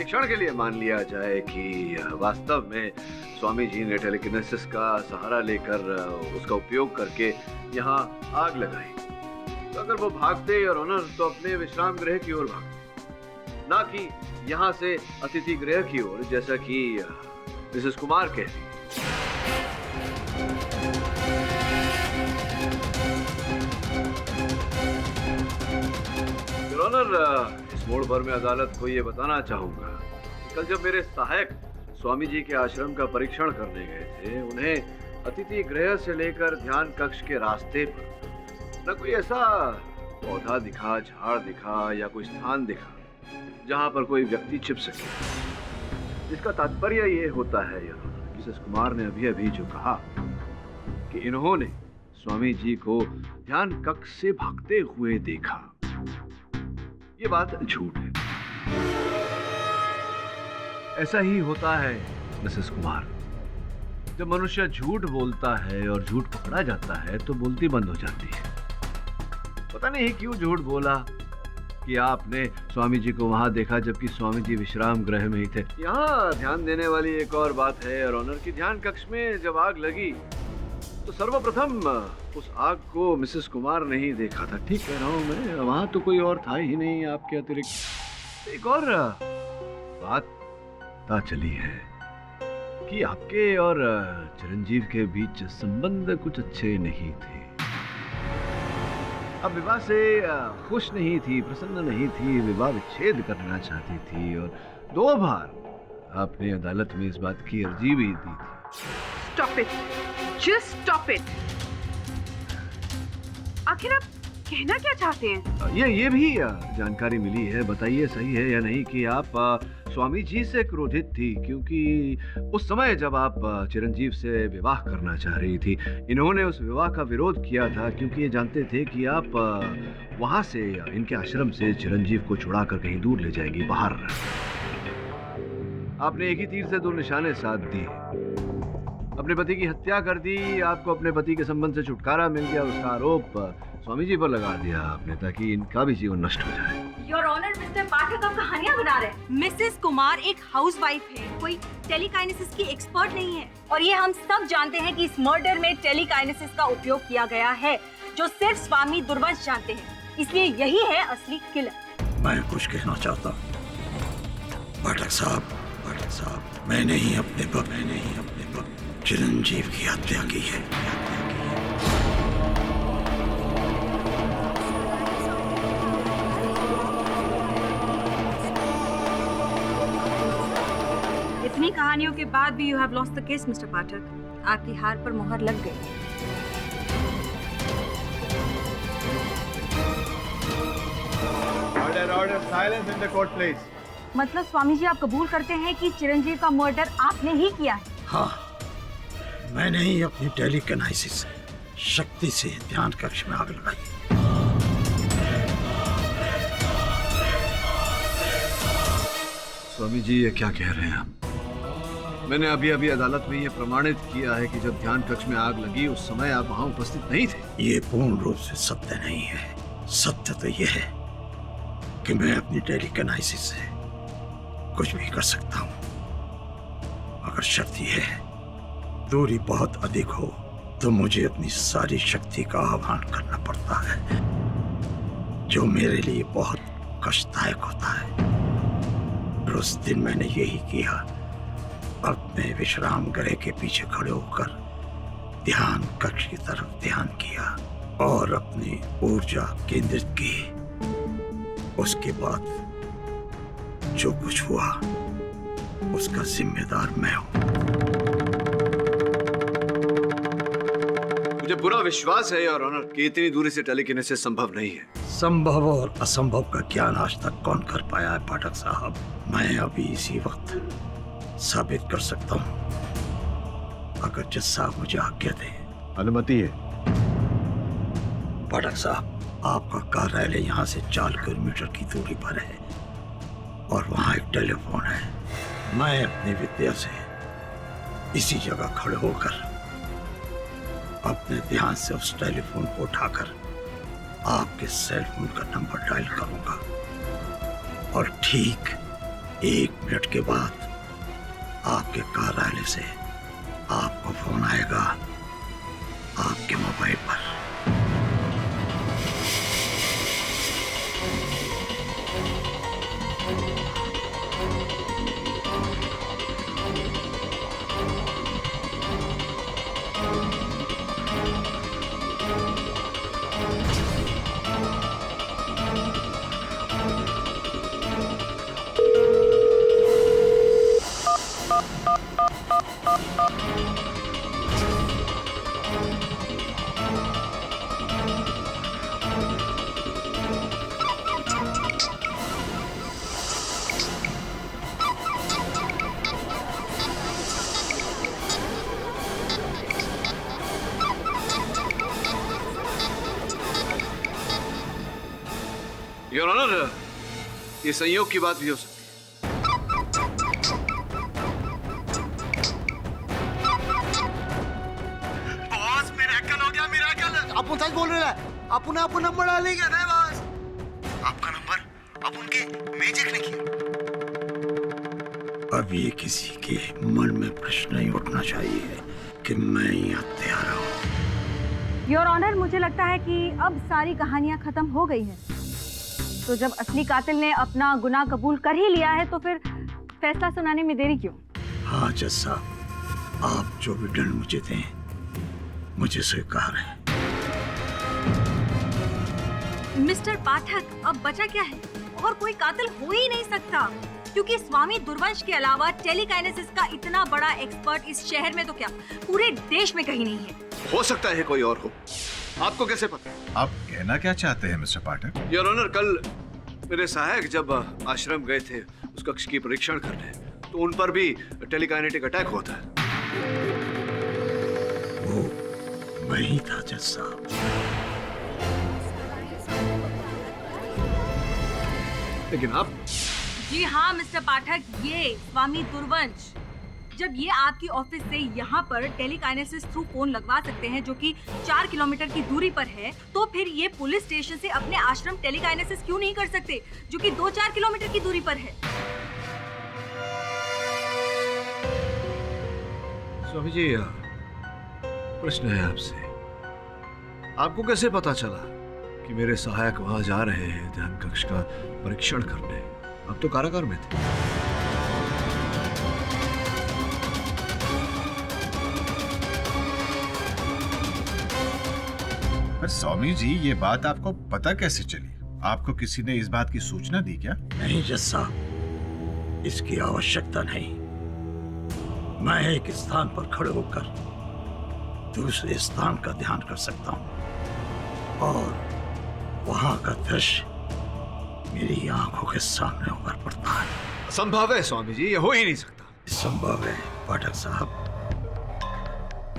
एक क्षण के लिए मान लिया जाए कि वास्तव में स्वामी जी ने टेलीकिनेसिस का सहारा लेकर उसका उपयोग करके यहाँ आग लगाई, तो अगर वो भागते और ऑनर तो अपने विश्राम गृह की ओर भागते, ना कि यहाँ से अतिथि गृह की ओर, जैसा कि मिसेस कुमार कहती। योर ऑनर, इस मोड़ पर मैं अदालत को ये बताना चाहूंगा कि कल जब मेरे सहायक स्वामी जी के आश्रम का परीक्षण करने गए थे, उन्हें अतिथि गृह से लेकर ध्यान कक्ष के रास्ते पर न कोई ऐसा पौधा दिखा, झाड़ दिखा या कोई स्थान दिखा जहां पर कोई व्यक्ति छिप सके। इसका तात्पर्य ये होता है मिसेस कुमार ने अभी अभी जो कहा कि इन्होंने स्वामी जी को ध्यान कक्ष से भागते हुए देखा, ये बात झूठ है। ऐसा ही होता है मिसेस कुमार, जब मनुष्य झूठ बोलता है और झूठ पकड़ा जाता है तो बोलती बंद हो जाती है। पता नहीं क्यों झूठ बोला कि आपने स्वामी जी को वहां देखा जबकि स्वामी जी विश्राम गृह में ही थे। यहाँ ध्यान देने वाली एक और बात है और ऑनर की ध्यान कक्ष में जब आग लगी तो सर्वप्रथम उस आग को मिसेस कुमार ने ही देखा था। ठीक कह रहा हूँ मैं, वहां तो कोई और था ही नहीं आपके अतिरिक्त। एक और बात पता चली है कि आपके और चिरंजीव के बीच संबंध कुछ अच्छे नहीं थे। अब विवाह से खुश नहीं थी, प्रसन्न नहीं थी, विवाह विच्छेद करना चाहती थी और 2 बार आपने अदालत में इस बात की अर्जी भी दी थी।
Stop it. Just stop it. आखिर आप कहना क्या चाहते हैं?
ये भी जानकारी मिली है, बताइए सही है या नहीं, कि आप स्वामी जी से क्रोधित थी क्योंकि उस समय जब आप चिरंजीव से विवाह करना चाह रही थी, इन्होंने उस विवाह का विरोध किया था क्योंकि ये जानते थे कि आप वहां से, इनके आश्रम से चिरंजीव को छुड़ाकर कहीं दूर ले जाएंगी, बाहर। आपने एक ही तीर से 2 निशाने साध दिए, अपने पति की हत्या कर दी, आपको अपने पति के संबंध से छुटकारा मिल गया, उसका आरोप स्वामी जी पर लगा दिया आपने ताकि इनका भी जीवन नष्ट हो जाए।
योर ऑनर, मिस्टर पाठक अब कहानियां बना रहे हैं। मिसेस कुमार एक हाउसवाइफ है, कोई टेलीकाइनेसिस की एक्सपर्ट नहीं है। और ये हम सब जानते हैं कि इस मर्डर में टेलीकाइनेसिस का उपयोग किया गया है, जो सिर्फ स्वामी दुर्वंश जानते हैं। इसलिए यही है असली किलर।
मैं कुछ कहना चाहता हूँ। पाठक साहब, मैंने ही अपने भक्त चिरंजीव की हत्या की है।
इतनी कहानियों के बाद भी you have lost the case mister Pathak. आपकी हार पर मोहर लग गई।
Order silence in the court please.
मतलब स्वामी जी, आप कबूल करते हैं कि चिरंजीव का मर्डर आपने ही किया है?
हाँ, मैंने ही अपनी टेलीकाइनेसिस शक्ति से ध्यान कक्ष में आग लगाई।
स्वामी जी ये क्या कह रहे हैं आप? मैंने अभी अदालत में ये प्रमाणित किया है कि जब ध्यान कक्ष में आग लगी उस समय आप वहां उपस्थित नहीं थे।
ये पूर्ण रूप से सत्य नहीं है। सत्य तो ये है कि मैं अपनी टेलीकाइनेसिस से कुछ भी कर सकता हूँ। अगर शक्ति है, दूरी बहुत अधिक हो, तो मुझे अपनी सारी शक्ति का आह्वान करना पड़ता है, जो मेरे लिए बहुत कष्टदायक होता है। और उस दिन मैंने यही किया। अपने विश्राम गृह के पीछे खड़े होकर ध्यान कक्ष की तरफ ध्यान किया और अपनी ऊर्जा केंद्रित की। उसके बाद जो कुछ हुआ उसका जिम्मेदार मैं हूं।
मुझे पूरा विश्वास है योर ऑनर कि इतनी दूरी से टेलीकिनेसिस संभव नहीं है।
संभव और असंभव का ज्ञान आज तक कौन कर पाया है पाठक साहब? मैं अभी इसी वक्त साबित कर सकता हूं, अगर जज साहब मुझे आज्ञा दें।
अनुमति है।
पाठक साहब, आपका कार्यालय यहाँ से 4 किलोमीटर की दूरी पर है और वहाँ एक टेलीफोन है। मैं अपनी विद्या से इसी जगह खड़े होकर अपने ध्यान से उस टेलीफोन को उठाकर आपके सेल फोन का नंबर डायल करूंगा और ठीक 1 मिनट के बाद आपके कार्यालय से आपको फोन आएगा आपके मोबाइल पर।
योर ऑनर, ये संयोग की बात भी हो सकती है।
बॉस, मिरेकल हो गया, मिरेकल। अपन सच बोल रहे हैं। अपन नंबर डालेंगे ना बॉस। आपका नंबर अपन के मैजिक ने किया।
अब ये किसी के मन में प्रश्न नहीं उठना चाहिए कि मैं यहाँ तैयार हूँ।
योर ऑनर, मुझे लगता है कि अब सारी कहानियां खत्म हो गई हैं। तो जब असली कातिल ने अपना गुनाह कबूल कर ही लिया है, तो फिर फैसला सुनाने में देरी क्यों?
हाँ जज साहब, आप जो भी दंड मुझे दें, मुझे स्वीकार है।
मिस्टर पाठक, अब बचा क्या है? और कोई कातिल हो ही नहीं सकता, क्योंकि स्वामी दुर्वंश के अलावा टेलीकाइनेसिस का इतना बड़ा एक्सपर्ट इस शहर में तो क्या पूरे देश में कहीं नहीं है।
हो सकता है कोई और हो। आपको कैसे पता?
आप कहना क्या चाहते हैं मिस्टर पाठक?
योर ऑनर, कल मेरे सहायक जब आश्रम गए थे उस कक्ष की परीक्षण करने, तो उन पर भी टेलीकाइनेटिक अटैक होता है।
वो वही था जज साहब।
लेकिन आप?
जी हाँ मिस्टर पाठक, ये स्वामी दुर्वंश जब ये आपकी ऑफिस से यहाँ पर टेलीकाइनेसिस थ्रू फोन लगवा सकते हैं जो कि 4 किलोमीटर की दूरी पर है, तो फिर ये पुलिस स्टेशन से अपने आश्रम टेलीकाइनेसिस क्यों नहीं कर सकते जो कि 2-4 किलोमीटर की दूरी पर है?
स्वामी जी, प्रश्न है आपसे। आपको कैसे पता चला कि मेरे सहायक वहां जा रहे हैं ध्यान कक्ष का परीक्षण करने? अब तो कारागार में थे।
पर स्वामी जी, ये बात आपको पता कैसे चली? आपको किसी ने इस बात की सूचना दी क्या?
नहीं जस्सा, इसकी आवश्यकता नहीं। मैं एक स्थान पर खड़े होकर दूसरे स्थान का ध्यान कर सकता हूं और वहां का दृश्य मेरी आंखों के सामने उभर पड़ता है।
असंभव है स्वामी जी, ये हो ही नहीं सकता।
संभव है पाठक साहब।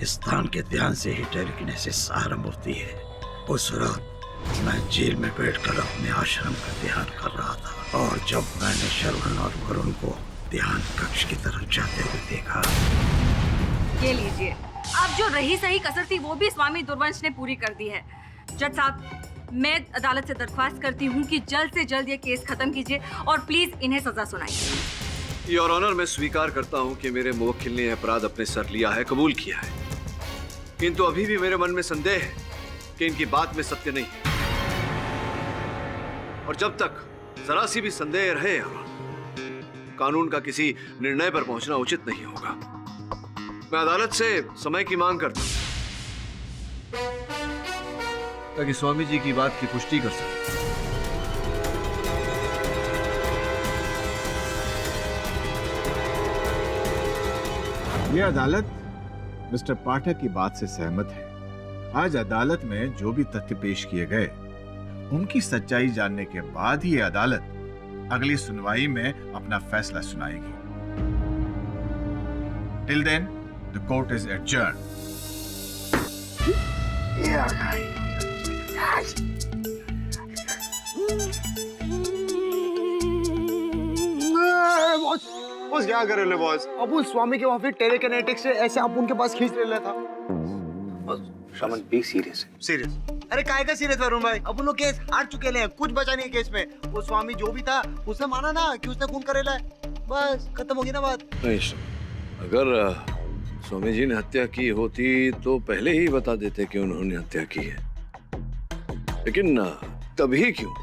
स्थान के ध्यान से ही टेलीकिनेसिस आरंभ होती है। उस रात मैं जेल में बैठकर अपने आश्रम का ध्यान कर रहा था और जब मैंने श्रवण और वरुण को ध्यान कक्ष की तरफ जाते हुए देखा।
ये लीजिए, अब जो रही सही कसर थी वो भी स्वामी दुर्वंश ने पूरी कर दी है। जज साहब, मैं अदालत से दरख्वास्त करती हूँ कि जल्द से जल्द ये केस खत्म कीजिए और प्लीज इन्हें सजा सुनाइए।
योर ऑनर, मैं स्वीकार करता हूं कि मेरे मुवक्किल ने अपराध अपने सर लिया है, कबूल किया है, किंतु अभी भी मेरे मन में संदेह है कि इनकी बात में सत्य नहीं है। और जब तक जरा सी भी संदेह रहे, कानून का किसी निर्णय पर पहुंचना उचित नहीं होगा। मैं अदालत से समय की मांग करता हूं ताकि स्वामी जी की बात की पुष्टि कर सके।
ये अदालत मिस्टर पाठक की बात से सहमत है। आज अदालत में जो भी तथ्य पेश किए गए, उनकी सच्चाई जानने के बाद ही ये अदालत अगली सुनवाई में अपना फैसला सुनाएगी। Till then the court is adjourned.
Boss क्या कर रहे हो बॉस? अपुन स्वामी के वहां पे टेलीकिनेटिक्स से ऐसे अपुन के पास खींच ले था।
शमन बी सीरियस है।
सीरियस? अरे काय का सीरियस वरुण भाई? अपन लोग केस हार चुके हैं, कुछ बचा नहीं है केस में। वो स्वामी जो भी था उसने माना ना कि उसने खून करेला है, बस खत्म होगी ना बात।
नहीं, अगर स्वामी जी ने हत्या की होती तो पहले ही बता देते कि उन्होंने हत्या की है। लेकिन तभी क्यों,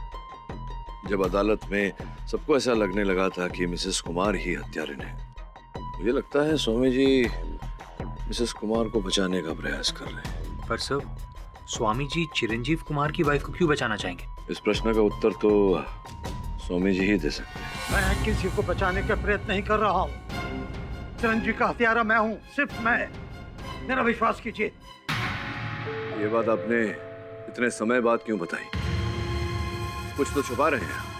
जब अदालत में सबको ऐसा लगने लगा था कि मिसेस कुमार ही हत्यारिन है। मुझे लगता है स्वामी जी मिसेस कुमार को बचाने का प्रयास कर रहे हैं।
पर सर, स्वामी जी चिरंजीव कुमार की वाइफ को क्यों बचाना चाहेंगे?
इस प्रश्न का उत्तर तो स्वामी जी ही दे सकते हैं।
मैं किसी को बचाने का प्रयत्न नहीं कर रहा हूँ। चिरंजीव का हत्यारा मैं हूँ, सिर्फ मैं। मेरा विश्वास कीजिए।
ये बात आपने इतने समय बाद क्यों बताई? कुछ तो छुपा रहे हैं।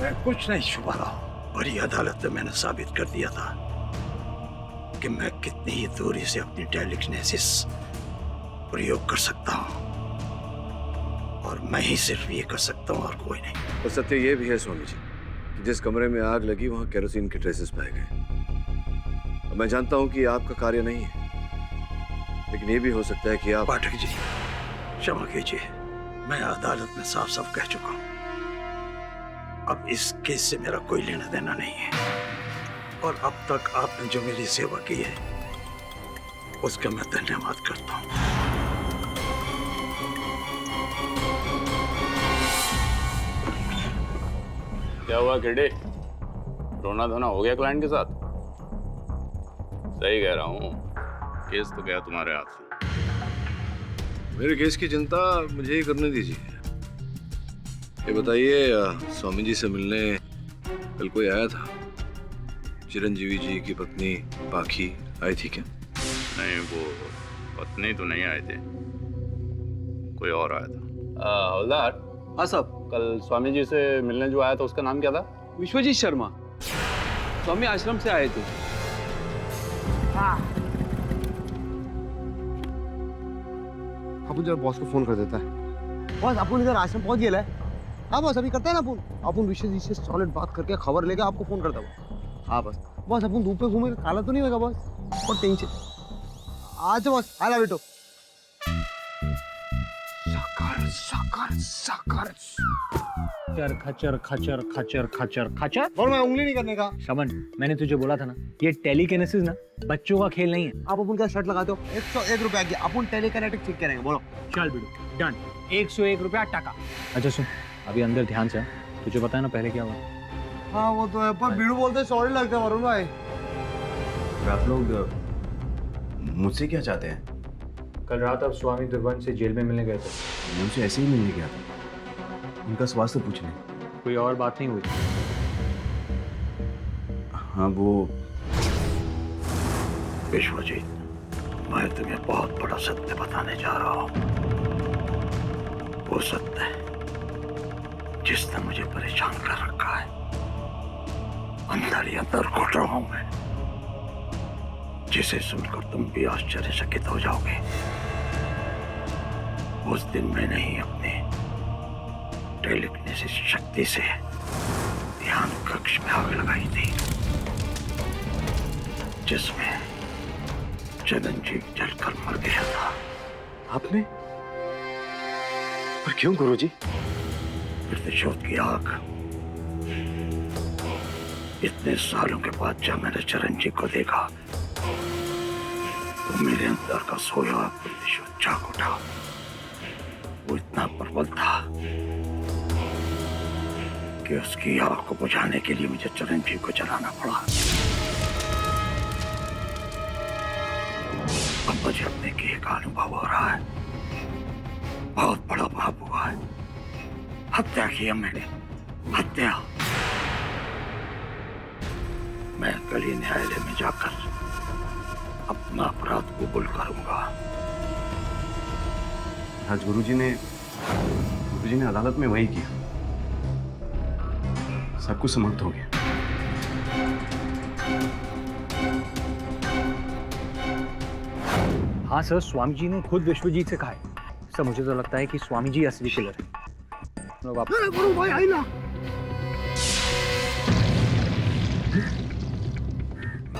मैं कुछ नहीं छुपा रहा हूँ। बड़ी अदालत में मैंने साबित कर दिया था कि मैं कितनी ही दूरी से अपनी टेलीकिनेसिस प्रयोग कर सकता हूँ और मैं ही सिर्फ ये कर सकता हूँ और कोई नहीं।
और सत्य ये भी है स्वामी जी कि जिस कमरे में आग लगी वहां केरोसिन के ट्रेसेस पाए गए। और मैं जानता हूँ कि आपका कार्य नहीं है, लेकिन ये भी हो सकता है कि आप।
पाठक जी, क्षमा कीजिए, मैं अदालत में साफ साफ कह चुका हूँ। अब इस केस से मेरा कोई लेना देना नहीं है और अब तक आपने जो मेरी सेवा की है उसका मैं धन्यवाद करता हूँ।
क्या हुआ किडे? रोना धोना हो गया क्लाइंट के साथ? सही कह रहा हूँ, केस तो गया तुम्हारे हाथ से।
मेरे केस की चिंता मुझे ही करने दीजिए। ये बताइए, स्वामी जी से मिलने कल कोई आया था? चिरंजीवी जी की पत्नी पाखी आई थी क्या?
नहीं, वो पत्नी तो नहीं आए थे, कोई और आया था। हवलदार।
हाँ साहब।
कल स्वामी जी से मिलने जो आया था उसका नाम क्या था?
विश्वजीत शर्मा, स्वामी आश्रम से आए थे।
अपन जरा बॉस को फोन कर देता है। बॉस, अपन इधर आश्रम पहुंच गया है। हाँ बॉस, अभी करते हैं ना अपन विश्वजीत से सॉलिड बात करके खबर लेके आपको फोन करता हूँ। हाँ बस। बॉस अपन धूप में घूमे काला तो नहीं होगा बॉस? और टेंशन अच्छा बॉस आला बेटो
साकार साकार साकार खचर खचर खचर खचर खचर।
और मैं उंगली नहीं करने का।
श्रवण, मैंने तुझे बोला था ना, ये टेलीकिनेसिस ना बच्चों का खेल नहीं है।
आप अपन क्या शर्ट लगाते हो? 101 रुपया की अपन टेलीकिनेटिक सीख करेंगे। बोलो
चल बिडू, डन। 101 रुपया टका। अच्छा सुन, अभी अंदर ध्यान से, तुझे पता है ना पहले क्या हुआ?
हाँ वो तो है, पर बीड़ू बोलते सॉरी लगता है वरुण भाई।
आप लोग मुझसे क्या चाहते हैं?
कल रात आप स्वामी दुर्वंश से जेल में मिलने गए थे।
मैं उनसे ऐसे ही मिलने गया था, उनका स्वास्थ्य पूछने।
कोई और बात नहीं हुई?
हाँ वो
विश्वजीत, मैं तुम्हें बहुत बड़ा सत्य बताने जा रहा हूँ। वो सत्य जिसने मुझे परेशान कर रखा है, अंदर ही अंदर घुट रहा हूं मैं, जिसे सुनकर तुम भी आश्चर्यचकित हो जाओगे। उस दिन मैंने ही अपने टेलीकिनेसिस शक्ति से ध्यान कक्ष में आग लगाई थी, जिसमें चिरंजीव जलकर मर गया था।
आपने? पर क्यों गुरुजी?
प्रतिशोध की आग। इतने सालों के बाद जब मैंने चिरंजीव को देखा तो मेरे अंदर का सोया हुआ प्रतिशोध जाग उठा। वो इतना प्रबल था कि उसकी आग को बुझाने के लिए मुझे चिरंजीव को जलाना पड़ा। अब मुझे अपने किए का अनुभव हो रहा है। बहुत बड़ा पाप हुआ है। हत्या की है मैंने, हत्या। मैं कल ही न्यायालय में जाकर अपना अपराध कबूल करूंगा।
आज गुरुजी ने अदालत में वही किया, सब कुछ समाप्त हो गया।
हाँ सर, स्वामी जी ने खुद विश्वजीत से कहा है। सर मुझे तो लगता है कि स्वामी जी असली किलर है। लोग आप
भाई आई ना।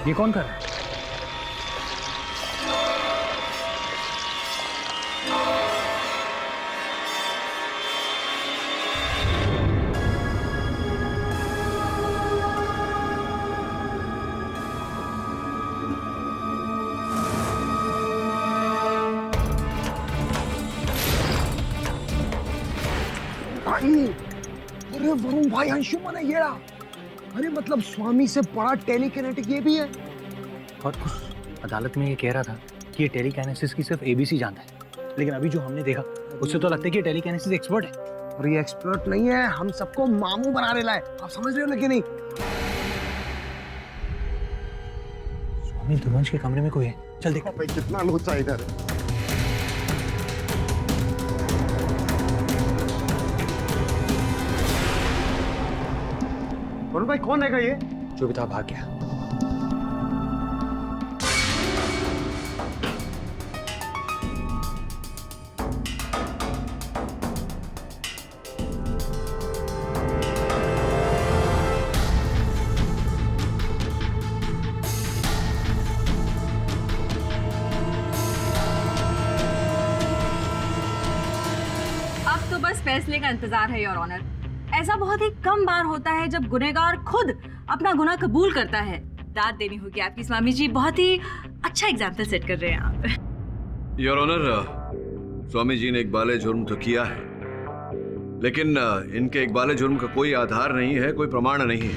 ये कौन कर रहा है?
अरे वरुण भाई अंशुमन है ये रहा। अरे मतलब स्वामी से बड़ा टेलीकिनेटिक ये भी है।
और कुछ अदालत में ये कह रहा था कि ये टेलीकाइनेसिस की सिर्फ एबीसी जानता है, लेकिन अभी जो हमने देखा उससे तो लगता है कि ये टेलीकाइनेसिस एक्सपर्ट है।
और ये एक्सपर्ट नहीं है, हम सबको मामू बनाने लाए। आप समझ रहे हो ना कि नहीं?
स्वामी दुर्वंश के कमरे में कोई है, चल देख।
भाई कितना लोचा इधर। वरुण भाई कौन है ये?
जो भी था भाग गया।
अब तो बस फैसले का इंतजार है योर ऑनर। ऐसा बहुत ही कम बार होता है जब गुनहगार खुद अपना गुनाह कबूल करता है। दाद देनी होगी आपकी स्वामी जी, बहुत ही अच्छा एग्जाम्पल सेट कर रहे हैं आप।
योर ऑनर, स्वामी जी ने इकबाल जुर्म तो किया है, लेकिन इनके इकबाल जुर्म का कोई आधार नहीं है, कोई प्रमाण नहीं है।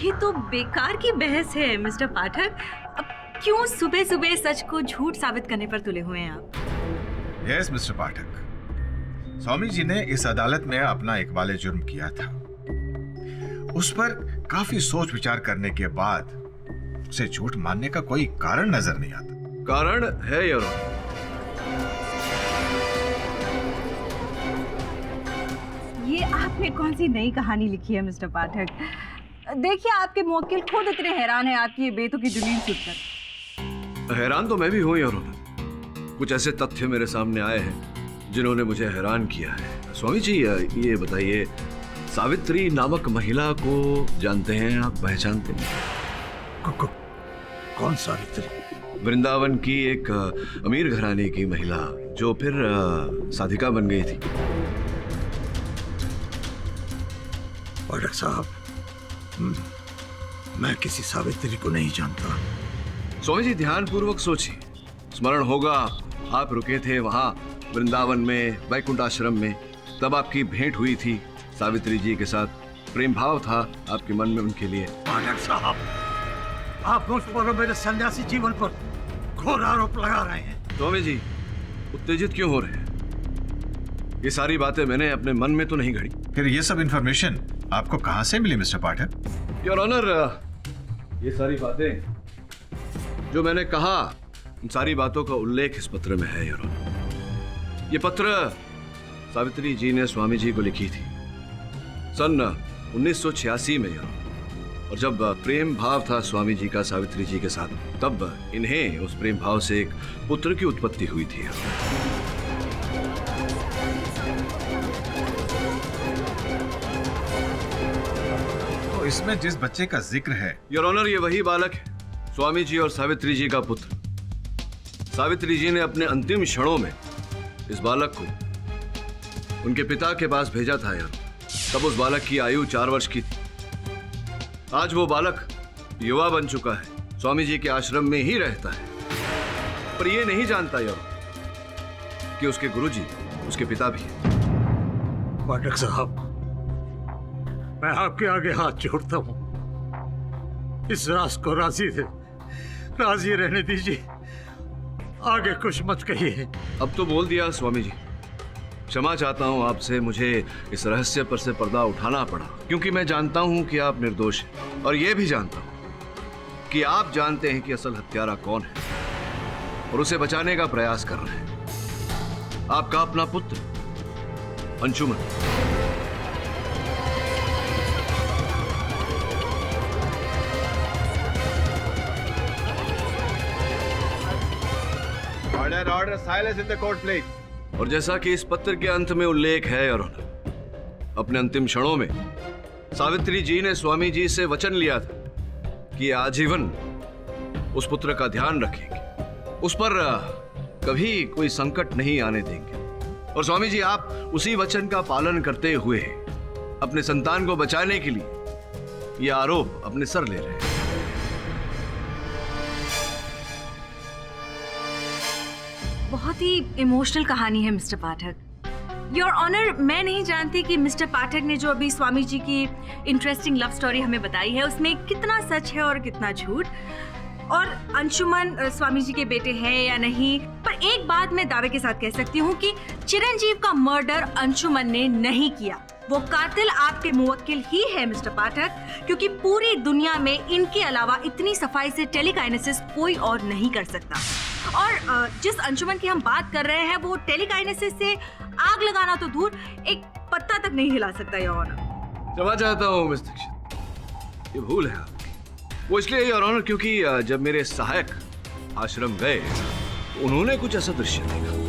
ये तो बेकार की बहस है मिस्टर पाठक। अब क्यों सुबह सुबह सच को झूठ साबित करने पर तुले हुए हैं आप?
यस मिस्टर पाठक, स्वामी जी ने इस अदालत में अपना इकबाल जुर्म किया था। उस पर काफी सोच विचार करने के बाद उसे झूठ मानने का कोई कारण नजर नहीं आता।
कारण है योर ऑनर।
ये आपने कौन सी नई कहानी लिखी है मिस्टर पाठक? देखिए आपके मुवक्किल खुद इतने हैरान है आपकी ये बेतुकी दलील सुनकर।
हैरान तो मैं भी हूं योर ऑनर। कुछ ऐसे तथ्य मेरे सामने आए हैं जिन्होंने मुझे हैरान किया है। स्वामी जी ये बताइए, सावित्री नामक महिला को जानते हैं आप, पहचानते हैं?
कौन सावित्री?
वृंदावन की एक अमीर घराने की महिला जो फिर साधिका बन गई थी।
पाठक साहब, मैं किसी सावित्री को नहीं जानता।
स्वामी जी ध्यान पूर्वक सोचिए, स्मरण होगा आप रुके थे वहां वृंदावन में वैकुंठ आश्रम में, तब आपकी भेंट हुई थी सावित्री जी के साथ, प्रेम भाव था आपके मन में उनके लिए।
पाठक साहब, आप मुझ पर मेरे सन्यासी जीवन पर घोर आरोप लगा रहे हैं।
स्वामी जी उत्तेजित क्यों हो रहे हैं? ये सारी बातें मैंने अपने मन में तो नहीं घड़ी।
फिर ये सब इंफॉर्मेशन आपको कहां से मिली मिस्टर पाठक?
योर ऑनर, ये सारी बातें जो मैंने कहा, उन सारी बातों का उल्लेख इस पत्र में है योर ऑनर। ये पत्र सावित्री जी ने स्वामी जी को लिखी थी सन 1986 में योर ऑनर। और जब प्रेम भाव था स्वामी जी का सावित्री जी के साथ, तब इन्हें उस प्रेम भाव से एक पुत्र की उत्पत्ति हुई थी।
तो इसमें जिस बच्चे का जिक्र है
योर ऑनर, ये वही बालक है, स्वामी जी और सावित्री जी का पुत्र। सावित्री जी ने अपने अंतिम क्षणों में इस बालक को उनके पिता के पास भेजा था यार। तब उस बालक की आयु 4 वर्ष की थी। आज वो बालक युवा बन चुका है, स्वामी जी के आश्रम में ही रहता है, पर ये नहीं जानता यार कि उसके गुरुजी उसके पिता भी हैं।
पाठक साहब, मैं आपके आगे हाथ जोड़ता हूं, इस राज को राजी रहने दीजिए, आगे कुछ मत कहिए।
अब तो बोल दिया स्वामी जी, क्षमा चाहता हूं आपसे, मुझे इस रहस्य पर से पर्दा उठाना पड़ा, क्योंकि मैं जानता हूं कि आप निर्दोष हैं, और यह भी जानता हूं कि आप जानते हैं कि असल हत्यारा कौन है और उसे बचाने का प्रयास कर रहे हैं। आपका अपना पुत्र Anshuman.
Order, silence in the court, please.
और जैसा कि इस पत्र के अंत में उल्लेख है और अपने अंतिम क्षणों में सावित्री जी ने स्वामी जी से वचन लिया था कि आजीवन उस पुत्र का ध्यान रखेंगे, उस पर कभी कोई संकट नहीं आने देंगे। और स्वामी जी आप उसी वचन का पालन करते हुए अपने संतान को बचाने के लिए यह आरोप अपने सर ले रहे हैं।
बहुत ही इमोशनल कहानी है मिस्टर पाठक। योर ऑनर, मैं नहीं जानती कि मिस्टर पाठक ने जो अभी स्वामी जी की इंटरेस्टिंग लव स्टोरी हमें बताई है उसमें कितना सच है और कितना झूठ, और अंशुमन स्वामी जी के बेटे हैं या नहीं। पर एक बात मैं दावे के साथ कह सकती हूँ कि चिरंजीव का मर्डर अंशुमन ने नहीं किया। वो कातिल आपके मुवक्किल ही है मिस्टर पाठक, क्योंकि पूरी दुनिया में इनके अलावा इतनी सफाई से टेलीकाइनेसिस कोई और नहीं कर सकता। और जिस अंशुमन की हम बात कर रहे हैं वो टेलीकाइनेसिस से आग लगाना तो दूर, एक पत्ता तक नहीं हिला सकता। योर ऑनर,
क्षमा चाहता हूं मिस दीक्षित, ये भूल है आपकी। वो इसलिए योर ऑनर क्योंकि जब मेरे सहायक आश्रम गए तो उन्होंने कुछ ऐसा दृश्य देखा।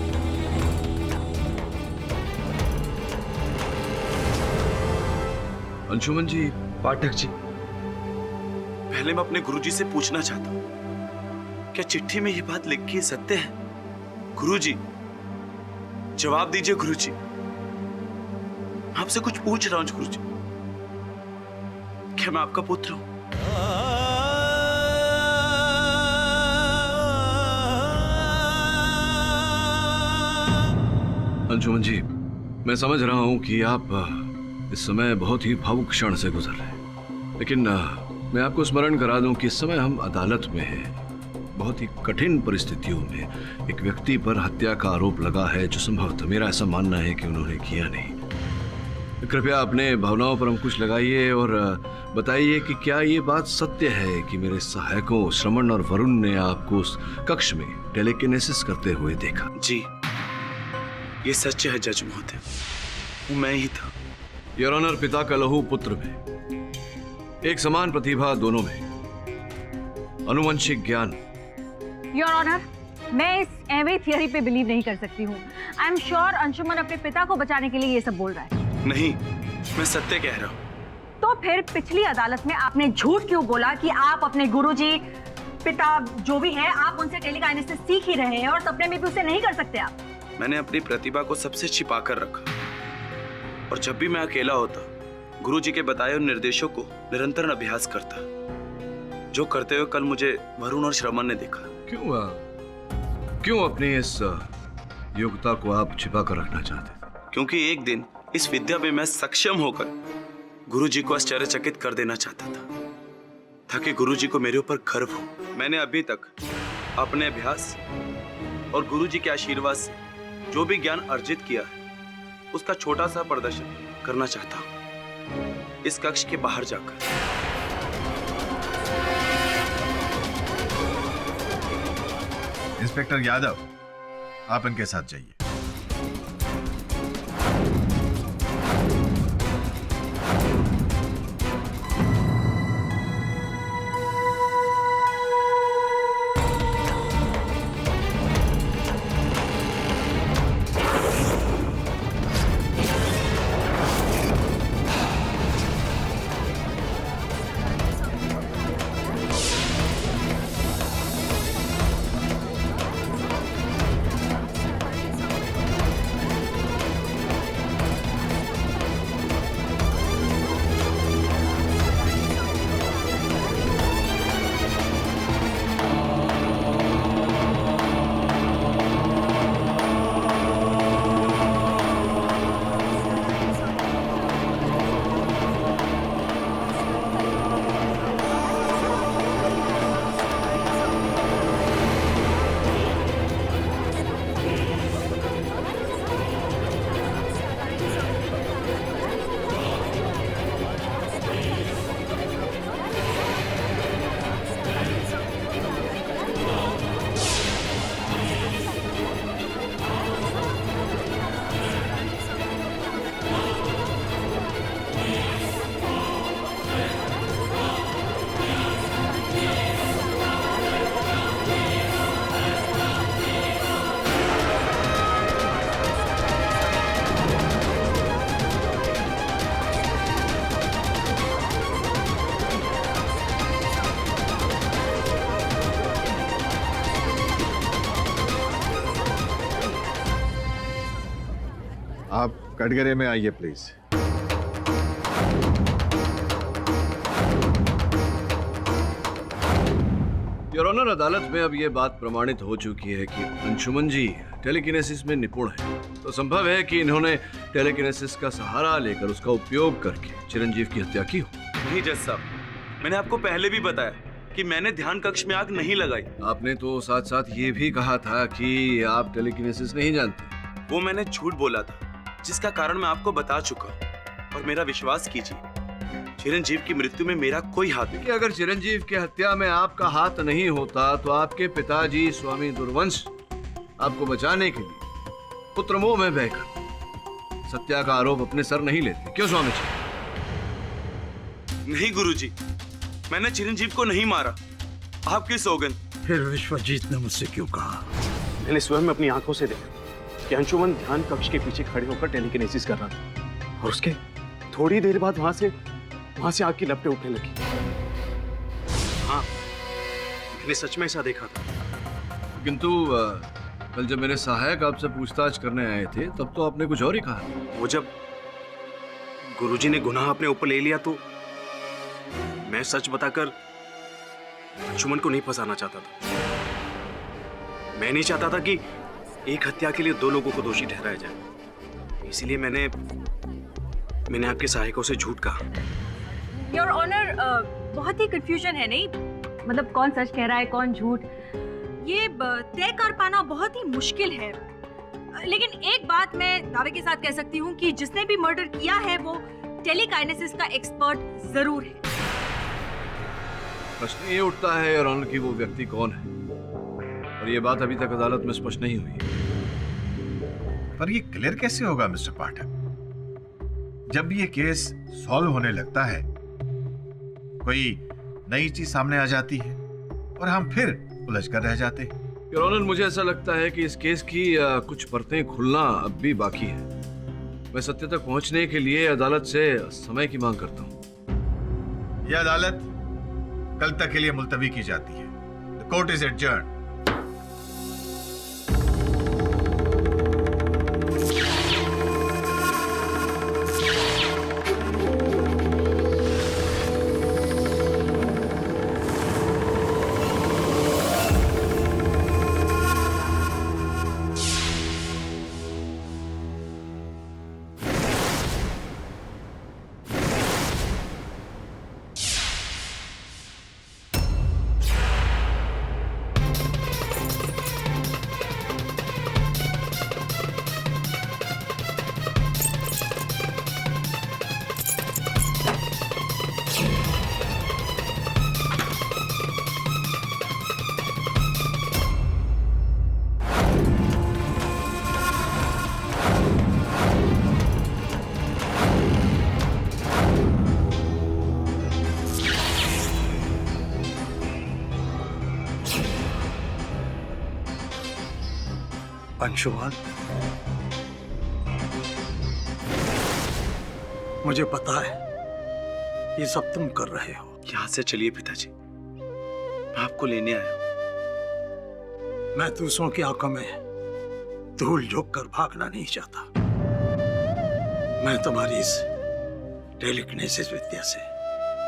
अंशुमन जी।
पाठक जी, पहले मैं अपने गुरुजी से पूछना चाहता हूँ, क्या चिट्ठी में ये बात लिखी सत्य है? गुरुजी, जवाब दीजिए गुरुजी, आपसे कुछ पूछ रहा हूं गुरुजी। क्या मैं आपका पुत्र हूं?
अंशुमन जी, मैं समझ रहा हूं कि आप इस समय बहुत ही भावुक क्षण से गुजर रहे हैं, लेकिन मैं आपको स्मरण करा दूं कि इस समय हम अदालत में हैं। बहुत ही कठिन परिस्थितियों में एक व्यक्ति पर हत्या का आरोप लगा है, जो संभवतः मेरा ऐसा मानना है कि उन्होंने किया नहीं। कृपया अपने भावनाओं पर अंकुश लगाइए और बताइए कि क्या ये बात सत्य है कि मेरे सहायकों श्रमण और वरुण ने आपको उस कक्ष में टेलीकिनेसिस करते हुए देखा?
जी, ये सच है जज महोदय, वो मैं ही था।
योर ऑनर, पिता का लहू पुत्र में, एक समान प्रतिभा दोनों में, अनुवंशिक ज्ञान।
योर ऑनर, मैं इस एवे थियरी पे बिलीव नहीं कर सकती हूँ। आई एम श्योर अंशुमन अपने पिता को बचाने के लिए ये सब बोल रहा है।
नहीं, मैं सत्य कह रहा हूँ।
तो तो फिर पिछली अदालत में आपने झूठ क्यों बोला कि आप अपने गुरुजी, पिता जो भी है, आप उनसे टेलीकाइनेसिस सीख ही रहे हैं और सपने में भी उसे नहीं कर सकते आप?
मैंने अपनी प्रतिभा को सबसे छिपा कर रखा और जब भी मैं अकेला होता गुरुजी के बताए हुए निर्देशों को निरंतर अभ्यास करता, जो करते हुए कल मुझे वरुण और श्रवण ने देखा।
क्यों अपनी इस योग्यता को आप छिपा कर रखना चाहते थे?
क्योंकि एक दिन इस विद्या में मैं सक्षम होकर गुरुजी को आश्चर्यचकित कर देना चाहता था, ताकि गुरुजी को मेरे ऊपर गर्व हो। मैंने अभी तक अपने अभ्यास और गुरुजी के आशीर्वाद से जो भी ज्ञान अर्जित किया है उसका छोटा सा प्रदर्शन करना चाहता हूँ इस कक्ष के बाहर जाकर।
इंस्पेक्टर यादव, आप इनके साथ जाइए। आप कटघरे में आइए प्लीज।
योर ऑनर, अदालत में अब ये बात प्रमाणित हो चुकी है कि अंशुमन जी टेलीकिनेसिस में निपुण है, तो संभव है कि इन्होंने टेलीकिनेसिस का सहारा लेकर उसका उपयोग करके चिरंजीव की हत्या की हो।
नहीं जज साहब, मैंने आपको पहले भी बताया कि मैंने ध्यान कक्ष में आग नहीं लगाई।
आपने तो साथ साथ ये भी कहा था कि आप टेलीकिनेसिस नहीं जानते।
वो मैंने झूठ बोला था, जिसका कारण मैं आपको बता चुका हूँ। और मेरा विश्वास कीजिए, चिरंजीव की मृत्यु में मेरा कोई हाथ नहीं।
कि अगर चिरंजीव की हत्या में आपका हाथ नहीं होता तो आपके पिताजी स्वामी दुर्वंश आपको बचाने के लिए पुत्रमोह में बहकर सत्या का आरोप अपने सर नहीं लेते। क्यों स्वामी जी?
नहीं गुरुजी, मैंने चिरंजीव को नहीं मारा, आपकी सौगंध।
फिर विश्वजीत ने मुझसे क्यों कहा?
मैंने स्वयं अपनी आंखों से देखा कि अंशुमन ध्यान कक्ष के पीछे खड़े होकर टेलीकिनेसिस कर रहा था और उसके थोड़ी देर बाद वहां से आग की लपटें उठने लगी। हाँ, मैंने सच में ऐसा देखा था।
किंतु कल जब मेरे सहायक आपसे पूछताछ करने आए थे तब तो आपने कुछ और ही कहा।
वो जब गुरुजी ने गुनाह अपने ऊपर ले लिया तो मैं सच बताकर अंशुमन को नहीं फंसाना चाहता था। मैं नहीं चाहता था कि एक हत्या के लिए दो लोगों को दोषी ठहराया जाए, इसीलिए मैंने आपके सहायकों से झूठ कहा।
योर ऑनर, बहुत ही कंफ्यूजन है, नहीं? मतलब कौन सच कह रहा है, कौन झूठ, ये तय कर पाना बहुत ही मुश्किल है। लेकिन एक बात मैं दावे के साथ कह सकती हूँ कि जिसने भी मर्डर किया है वो टेलीकाइनेसिस का एक्सपर्ट जरूर है।
प्रश्न ये उठता है योर ऑनर कि वो व्यक्ति कौन है, और ये बात अभी तक अदालत में स्पष्ट नहीं हुई।
पर ये क्लियर कैसे होगा मिस्टर पाठक? जब ये केस सॉल्व होने लगता है, कोई नई चीज सामने आ जाती है और हम फिर उलझ कर रह जाते हैं।
योर ऑनर, मुझे ऐसा लगता है कि इस केस की कुछ परतें खुलना अब भी बाकी है। मैं सत्य तक पहुंचने के लिए अदालत से समय की मांग करता हूं।
यह अदालत कल तक के लिए मुलतवी की जाती है। The court is adjourned.
Anshuman, मुझे पता है ये सब तुम कर रहे हो।
यहां से चलिए पिताजी, मैं आपको लेने आया हूं।
मैं दूसरों की आंखों में धूल झोंक कर भागना नहीं चाहता। मैं तुम्हारी इस टेलीकिनेसिस विद्या से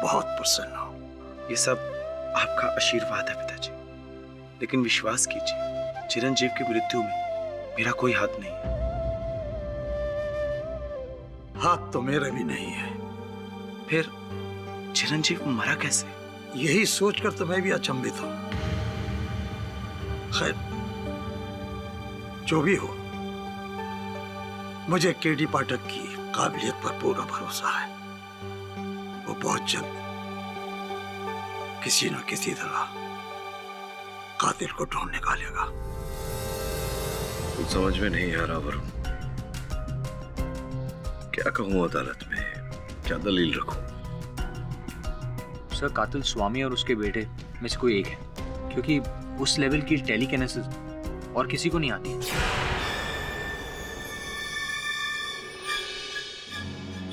बहुत प्रसन्न हूं।
ये सब आपका आशीर्वाद है पिताजी, लेकिन विश्वास कीजिए, चिरंजीव की मृत्यु में मेरा कोई हाथ नहीं है।
हाथ तो मेरे भी नहीं है।
फिर चिरंजीव मरा कैसे?
यही सोचकर तो मैं भी अचंभित हूं। खैर, जो भी हो, मुझे केडी पाठक की काबिलियत पर पूरा भरोसा है। वो बहुत जल्द किसी न किसी तरह कातिल को ढूंढ निकालेगा।
कुछ समझ में नहीं आ रहा वरुण, क्या कहूं अदालत में, क्या दलील रखूं?
सर, कातिल स्वामी और उसके बेटे में से कोई एक है, क्योंकि उस लेवल की टेलीकिनेसिस और किसी को नहीं आती है।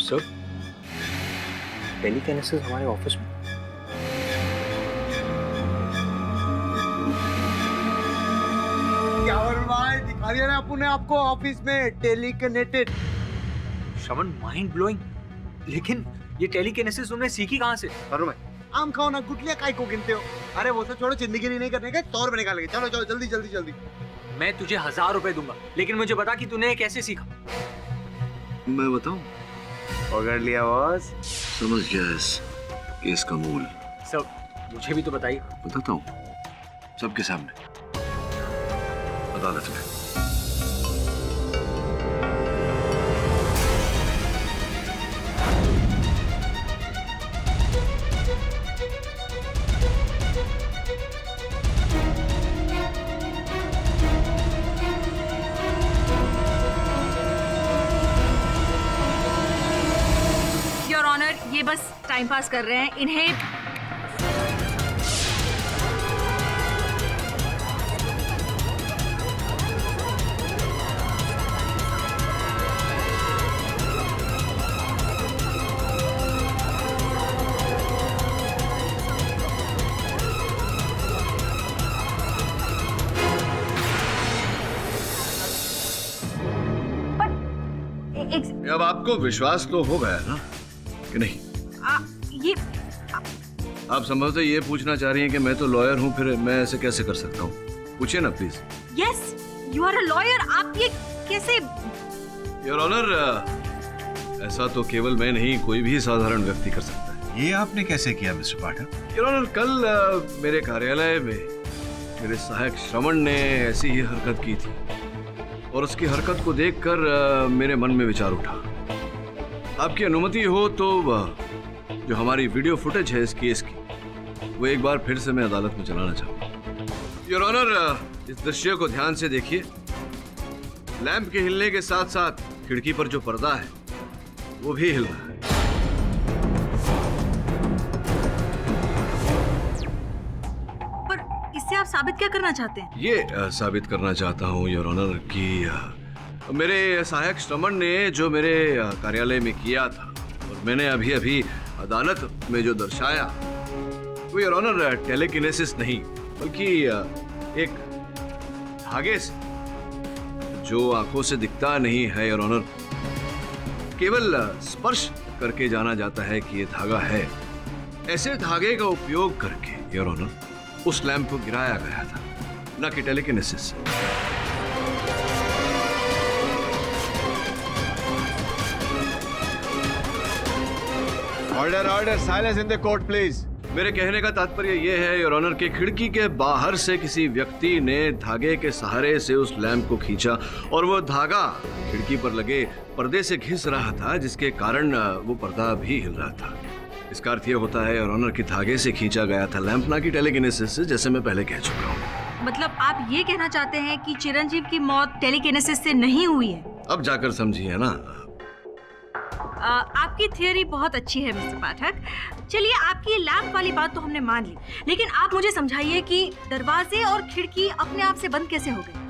सर, टेलीकिनेसिस हमारे ऑफिस में।
दिखा दिया ना आपने आपको ऑफिस में टेलीकनेक्टेड।
श्रवण, माइंड ब्लोइंग। लेकिन ये टेलीकिनेसिस तुमने सीखी कहाँ से?
अरे भाई, आम खाओ ना, गुटलियां काय को गिनते हो? अरे वो सब छोड़ो, जिंदगी नहीं करने का 100 रुपए निकालेंगे। चलो चलो जल्दी जल्दी जल्दी।
मैं तुझे 1000 रुपए दूंगा, लेकिन मुझे बता कि तूने कैसे सीखा।
मैं बताऊं?
पकड़ लिया बॉस।
समझ गया इस केस का मूल।
सब मुझे भी तो बताइए।
बताता हूं, सबके सामने, अदालत में।
योर ऑनर, ये बस टाइम पास कर रहे हैं। इन्हें
अब आपको विश्वास तो हो गया ना कि नहीं?
ये
आप संभवतः ये पूछना चाह रही हैं कि मैं तो लॉयर हूं, फिर मैं ऐसे कैसे कर सकता हूं? पूछिए ना please.
Yes, you are a lawyer. आप ये कैसे?
योर ऑनर, ऐसा तो केवल मैं नहीं, कोई भी साधारण व्यक्ति कर सकता है।
ये आपने कैसे किया मिस्टर पाठक?
योर ऑनर, कल मेरे कार्यालय में मेरे सहायक श्रवण ने ऐसी ही हरकत की थी, और उसकी हरकत को देखकर मेरे मन में विचार उठा। आपकी अनुमति हो तो जो हमारी वीडियो फुटेज है इस केस की, वो एक बार फिर से मैं अदालत में चलाना चाहूंगा। योर ऑनर, इस दृश्य को ध्यान से देखिए। लैंप के हिलने के साथ साथ खिड़की पर जो पर्दा है वो भी हिल रहा है।
पर इससे आप साबित क्या करना चाहते हैं?
ये साबित करना चाहता हूँ योर ऑनर कि मेरे सहायक श्रवण ने जो मेरे कार्यालय में किया था, और मैंने अभी अभी अदालत में जो दर्शाया वो योर ऑनर टेलीकिनेसिस नहीं बल्कि एक धागे से जो आंखों से दिखता नहीं है योर ऑनर, केवल स्पर्श करके जाना जाता है कि ये धागा है। ऐसे धागे का उपयोग करके योर ऑनर उस लैंप को गिराया गया था, ना कि telekinesis.
Order order, silence in the court please.
मेरे कहने का तात्पर्य यह है योर ऑनर कि खिड़की के बाहर से किसी व्यक्ति ने धागे के सहारे से उस लैंप को खींचा और वो धागा खिड़की पर लगे पर्दे से घिस रहा था, जिसके कारण वो पर्दा भी हिल रहा था। इसका अर्थ ये होता है योर ऑनर कि धागे से खींचा गया था लैंप, ना कि टेलीकिनेसिस से, जैसे मैं पहले कह चुका हूँ।
मतलब आप ये कहना चाहते हैं कि चिरंजीव की मौत टेलीकिनेसिस से नहीं हुई है?
अब जाकर समझिए ना।
आपकी थियरी बहुत अच्छी है मिस्टर पाठक। चलिए, आपकी लैंप वाली बात तो हमने मान ली, लेकिन आप मुझे समझाइए कि दरवाजे और खिड़की अपने आप से बंद कैसे हो गए?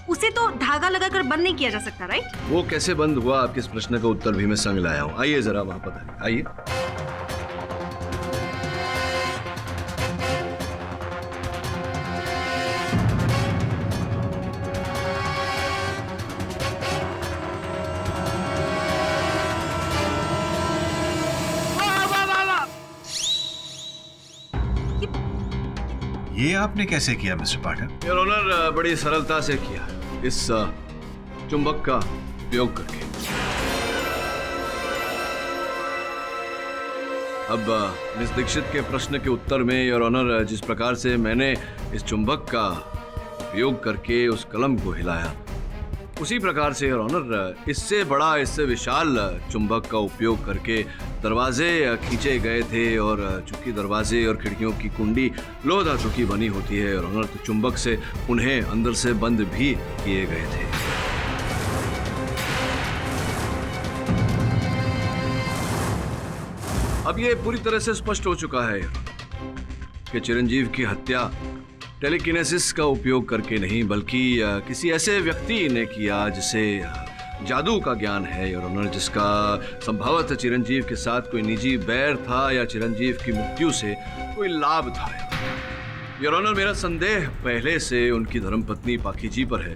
उसे तो धागा लगाकर बंद नहीं किया जा सकता, राइट?
वो कैसे बंद हुआ, आपके इस प्रश्न का उत्तर भी मैं संग लाया हूँ। आइए जरा वहां पता आइए।
ये आपने कैसे किया मिस्टर पाठक?
योर ऑनर बड़ी सरलता से किया, इस चुंबक का उपयोग करके। अब मिस दीक्षित के प्रश्न के उत्तर में योर ऑनर जिस प्रकार से मैंने इस चुंबक का उपयोग करके उस कलम को हिलाया, उसी प्रकार से योर ऑनर इससे बड़ा, इससे विशाल चुंबक का उपयोग करके दरवाजे खींचे गए थे। और चूंकि दरवाजे और खिड़कियों की कुंडी लोह धातु की बनी होती है योर ऑनर, तो चुंबक से उन्हें अंदर से बंद भी किए गए थे। अब ये पूरी तरह से स्पष्ट हो चुका है कि चिरंजीव की हत्या टेलीकिनेसिस का उपयोग करके नहीं बल्कि किसी ऐसे व्यक्ति ने किया जिसे जादू का ज्ञान है योर ऑनर, जिसका संभवतः चिरंजीव के साथ कोई निजी बैर था या चिरंजीव की मृत्यु से कोई लाभ था। योर ऑनर, मेरा संदेह पहले से उनकी धर्मपत्नी पाखी जी पर है।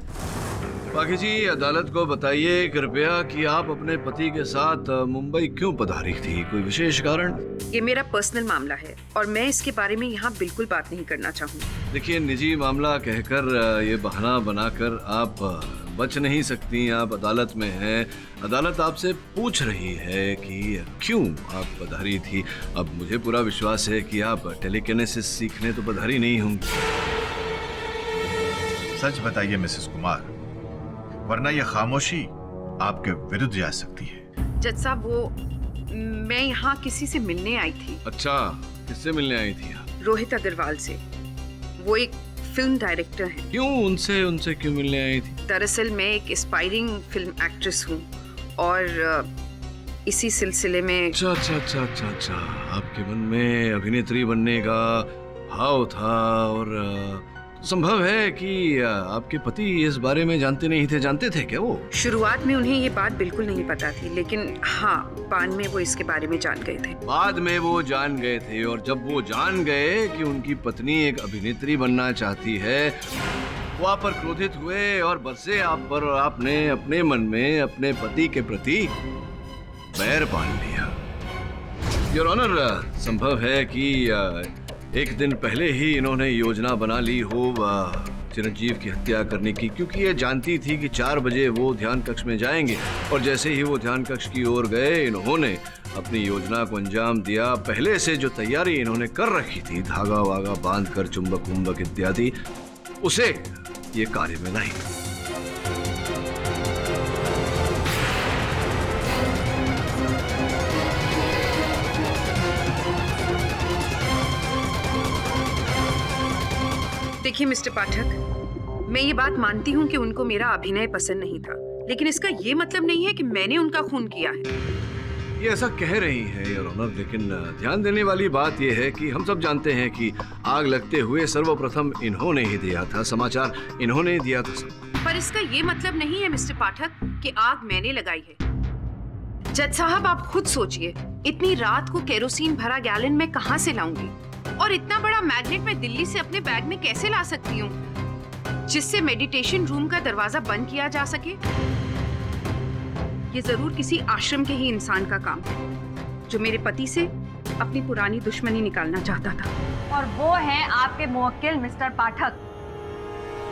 पाखी जी, अदालत को बताइए कृपया कि आप अपने पति के साथ मुंबई क्यों पधारी थी? कोई विशेष कारण?
ये मेरा पर्सनल मामला है और मैं इसके बारे में यहाँ बिल्कुल बात नहीं करना चाहूँगी।
देखिए, निजी मामला कहकर ये बहाना बनाकर आप बच नहीं सकती। आप अदालत में हैं, अदालत आपसे पूछ रही है कि क्यों आप पधारी थी। अब मुझे पूरा विश्वास है कि आप टेलीकिनेसिस सीखने तो पधारी नहीं होंगी।
सच बताइए मिसेस कुमार, वरना यह खामोशी आपके विरुद्ध जा सकती है।
जज साहब, वो मैं यहाँ किसी से मिलने आई थी।
अच्छा, किससे मिलने आई थी आप?
रोहित अग्रवाल से। वो एक फिल्म डायरेक्टर हैं।
क्यों उनसे क्यों मिलने आई थी?
दरअसल मैं एक एस्पायरिंग फिल्म एक्ट्रेस हूँ और इसी सिलसिले में।
अच्छा, आपके मन में अभिनेत्री बनने का भाव था और संभव है कि आपके पति इस बारे में जानते नहीं थे। जानते थे क्या वो?
शुरुआत में उन्हें ये बात बिल्कुल नहीं पता थी, लेकिन हाँ, बाद में वो इसके बारे में जान गए थे।
बाद में वो जान गए थे, और जब वो जान गए कि उनकी पत्नी एक अभिनेत्री बनना चाहती है, वो आप पर क्रोधित हुए और बरसे आप पर, और आपने अपने मन में अपने पति के प्रति बैर पाल लिया। योर ऑनर, संभव है कि एक दिन पहले ही इन्होंने योजना बना ली हो चिरंजीव की हत्या करने की, क्योंकि ये जानती थी कि 4 बजे वो ध्यान कक्ष में जाएंगे, और जैसे ही वो ध्यान कक्ष की ओर गए, इन्होंने अपनी योजना को अंजाम दिया। पहले से जो तैयारी इन्होंने कर रखी थी, धागा वागा बांध कर, चुंबक वुंबक इत्यादि, उसे ये कार्य में लाई।
देखिए मिस्टर पाठक, मैं ये बात मानती हूँ कि उनको मेरा अभिनय पसंद नहीं था, लेकिन इसका ये मतलब नहीं है कि मैंने उनका खून किया है।
ये ऐसा कह रही है योर ऑनर, लेकिन ध्यान देने वाली बात यह है कि हम सब जानते हैं कि आग लगते हुए सर्वप्रथम इन्होंने ही दिया था, समाचार इन्होंने ही दिया था सब।
पर इसका ये मतलब नहीं है मिस्टर पाठक कि आग मैंने लगाई है। जज साहब आप खुद सोचिए, इतनी रात को केरोसिन भरा गैलन मैं कहाँ से लाऊंगी? और इतना बड़ा मैग्नेट मैं दिल्ली से अपने बैग में कैसे ला सकती हूँ जिससे मेडिटेशन रूम का दरवाजा बंद किया जा सके? ये जरूर किसी आश्रम के ही इंसान का काम है जो मेरे पति से अपनी पुरानी दुश्मनी निकालना चाहता था।
और वो है आपके मुवक्किल मिस्टर पाठक।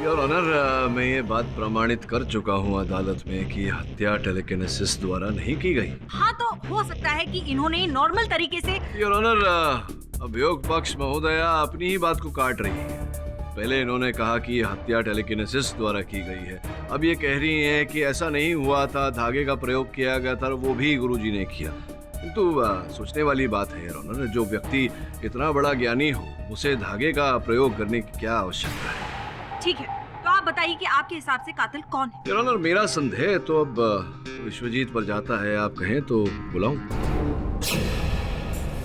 योर ऑनर, मैं ये बात प्रमाणित कर चुका हूँ अदालत में कि हत्या टेलीकिनेसिस द्वारा नहीं की गई।
हाँ, तो हो सकता है कि इन्होंने नॉर्मल तरीके से।
योर ऑनर, अभियोग पक्ष महोदया अपनी ही बात को काट रही है। पहले इन्होंने कहा कि ये हत्या टेलीकिनेसिस द्वारा की गई है, अब ये कह रही हैं कि ऐसा नहीं हुआ था, धागे का प्रयोग किया गया था, वो भी गुरुजी ने किया। किंतु सोचने वाली बात है योर ऑनर, जो व्यक्ति इतना बड़ा ज्ञानी हो उसे धागे का प्रयोग करने की क्या आवश्यकता है?
ठीक है, तो आप बताइए कि आपके हिसाब से कातिल कौन है?
योर ऑनर, मेरा संदेह तो अब विश्वजीत पर जाता है। आप कहें तो बुलाऊं?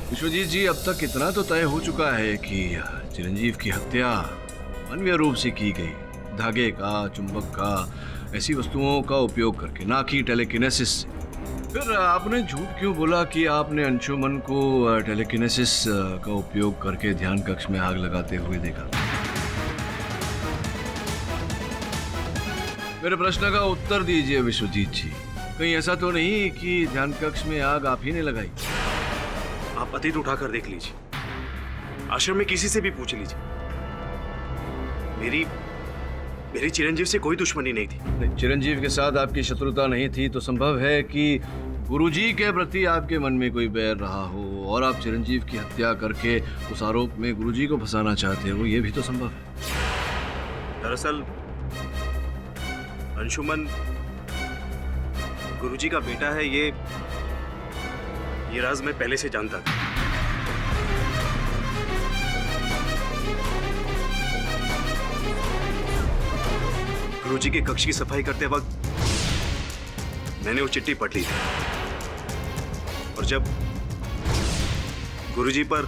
विश्वजीत जी, अब तक इतना तो तय हो चुका है कि चिरंजीव की हत्या मानवीय रूप से की गई, धागे का, चुंबक का, ऐसी वस्तुओं का उपयोग करके, ना कि टेलीकिनेसिस से। फिर आपने झूठ क्यों बोला कि आपने अंशुमन को टेलीकिनेसिस का उपयोग करके ध्यान कक्ष में आग लगाते हुए देखा? मेरे प्रश्न का उत्तर दीजिए विश्वजीत जी। कहीं ऐसा तो नहीं कि ध्यान कक्ष में आग आप ही ने लगाई?
आप अतीत उठाकर देख लीजिए, आश्रम में किसी से भी पूछ लीजिए। मेरी चिरंजीव से कोई दुश्मनी नहीं थी।
चिरंजीव के साथ आपकी शत्रुता नहीं थी तो संभव है कि गुरुजी के प्रति आपके मन में कोई बैर रहा हो और आप चिरंजीव की हत्या करके उस आरोप में गुरुजी को फंसाना चाहते हो, ये भी तो संभव है।
दरअसल अंशुमन गुरुजी का बेटा है, ये राज मैं पहले से जानता था। गुरुजी के कक्ष की सफाई करते वक्त मैंने वो चिट्ठी पढ़ ली थी, और जब गुरुजी पर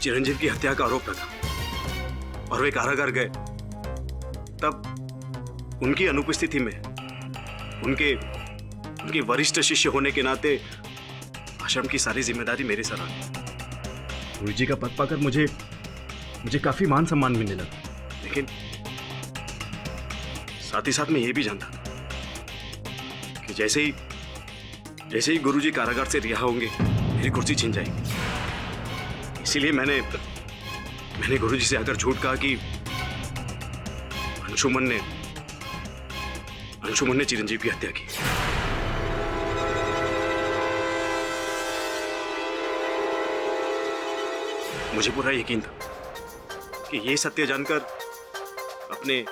चिरंजीव की हत्या का आरोप लगा और वे कारागार गए, तब उनकी अनुपस्थिति में उनके वरिष्ठ शिष्य होने के नाते आश्रम की सारी जिम्मेदारी मेरे सर आ गई। गुरुजी का पद पाकर मुझे काफी मान सम्मान मिलने लगा, लेकिन साथ ही साथ मैं ये भी जानता था कि जैसे ही गुरुजी कारागार से रिहा होंगे, मेरी कुर्सी छिन जाएगी। इसीलिए मैंने गुरुजी से आकर झूठ कहा कि अंशुमन ने चिरंजीव की हत्या की। मुझे पूरा यकीन था कि ये सत्य जानकर अपने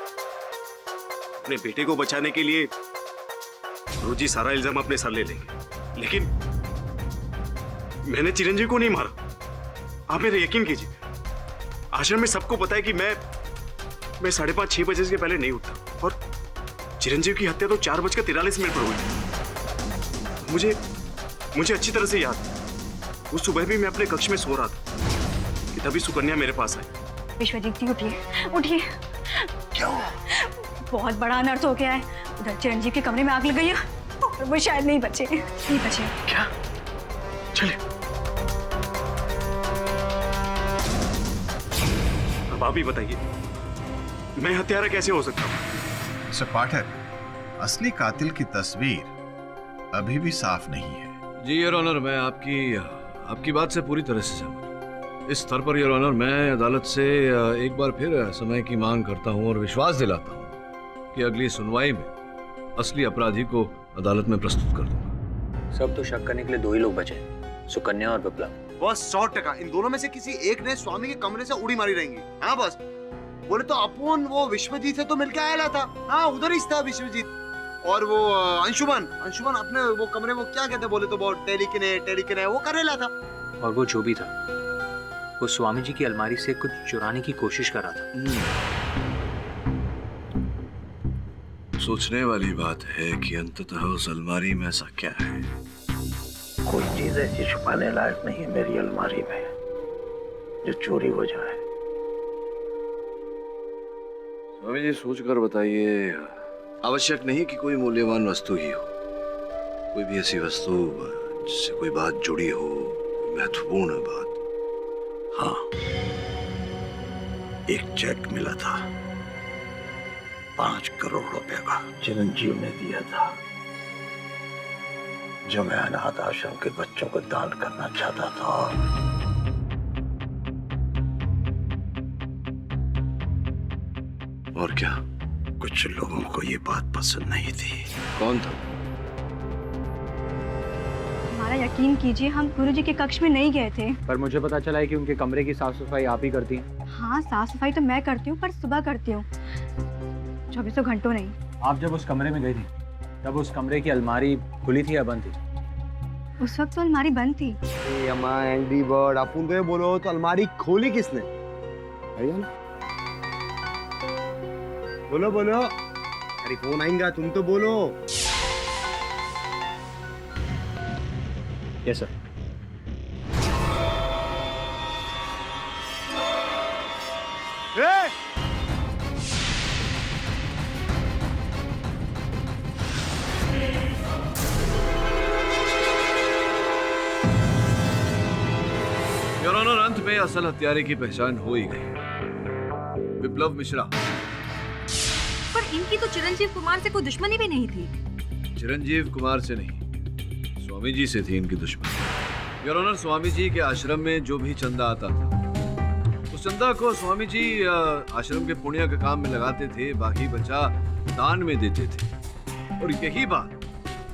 बेटे को बचाने के लिए गुरुजी सारा इल्जाम अपने सर ले लेंगे, लेकिन मैंने चिरंजीव को नहीं मारा। आप मेरा यकीन कीजिए, आश्रम में सबको पता है कि मैं 5:30-6 बजे से पहले नहीं उठता, और चिरंजीव की हत्या तो 4:43 पर हुई। मुझे अच्छी तरह से याद है, उस सुबह भी मैं अपने कक्ष में सो रहा था कि तभी सुकन्या मेरे पास आई।
विश्वजीत जी, उठिए।
क्यों?
बहुत बड़ा अनर्थ हो गया है। उधर चिरंजीव के कमरे में आग लग गई है और वो शायद नहीं बचे।
क्या? चले। अब आप ही बताइए, मैं हत्यारा कैसे हो सकता हूँ?
मिस्टर पाठक, असली कातिल की तस्वीर अभी भी साफ नहीं है।
जी योर ऑनर, मैं आपकी बात से पूरी तरह से सहमत हूँ। इस स्तर पर योर ऑनर, मैं अदालत से एक बार फिर समय की मांग करता हूँ और विश्वास दिलाता हूँ कि अगली सुनवाई में असली अपराधी को अदालत में प्रस्तुत कर दूंगा।
सब तो शक करने के लिए 2 ही लोग बचे, सुकन्या और विप्लव।
बस 100% इन दोनों में से किसी एक ने स्वामी के कमरे से उड़ी मारी रहेंगी। हाँ बस, बोले तो अपन वो विश्वजीत से तो मिलके आया था। हाँ, उधर ही था विश्वजीत। और वो अंशुमन अपने वो कमरे में क्या कहते बोले तो वो टेलीकिने वो करेला था।
और वो जो भी था, वो स्वामी जी की अलमारी से कुछ चुराने की कोशिश कर रहा था।
सोचने वाली बात है कि अंततः उस अलमारी में ऐसा क्या है।
कोई चीज ऐसी छुपाने लायक नहीं है मेरी अलमारी में जो चोरी हो जाए।
स्वामी जी, सोच कर बताइए। आवश्यक नहीं कि कोई मूल्यवान वस्तु ही हो, कोई भी ऐसी वस्तु जिससे कोई बात जुड़ी हो, महत्वपूर्ण बात।
हाँ, एक चेक मिला था 5 करोड़ रुपए का, चिरंजीव ने दिया था, जो मैं अनाथ आश्रम के बच्चों को दान करना चाहता था।
और क्या?
कुछ लोगों को ये बात पसंद नहीं थी।
कौन था?
हमारा यकीन कीजिए, हम गुरुजी के कक्ष में नहीं गए थे।
पर मुझे पता चला है कि उनके कमरे की साफ सफाई आप ही करती हैं।
हाँ, साफ सफाई तो मैं करती हूँ, पर सुबह करती हूँ, 24 घंटों नहीं।
आप जब उस कमरे में गई थी तब उस कमरे की अलमारी खुली थी या बंद थी?
उस वक्त तो अलमारी बंद थी।
अम्मा एंग्री बर्ड, अपन को ये बोलो तो अलमारी खोली किसने? भैया ना, बोलो बोलो। अरे फोन आएगा, तुम तो बोलो।
Yes sir.
योर ऑनर, अंत में असल हत्यारे की पहचान हो ही गई, विप्लव मिश्रा।
पर इनकी तो चिरंजीव कुमार से कोई दुश्मनी भी नहीं थी।
चिरंजीव कुमार से नहीं, स्वामी जी से थी इनकी दुश्मनी। योर ऑनर, स्वामी जी के आश्रम में जो भी चंदा आता था, उस चंदा को स्वामी जी आश्रम के पुण्य के काम में लगाते थे, बाकी बचा दान में देते थे। और यही बात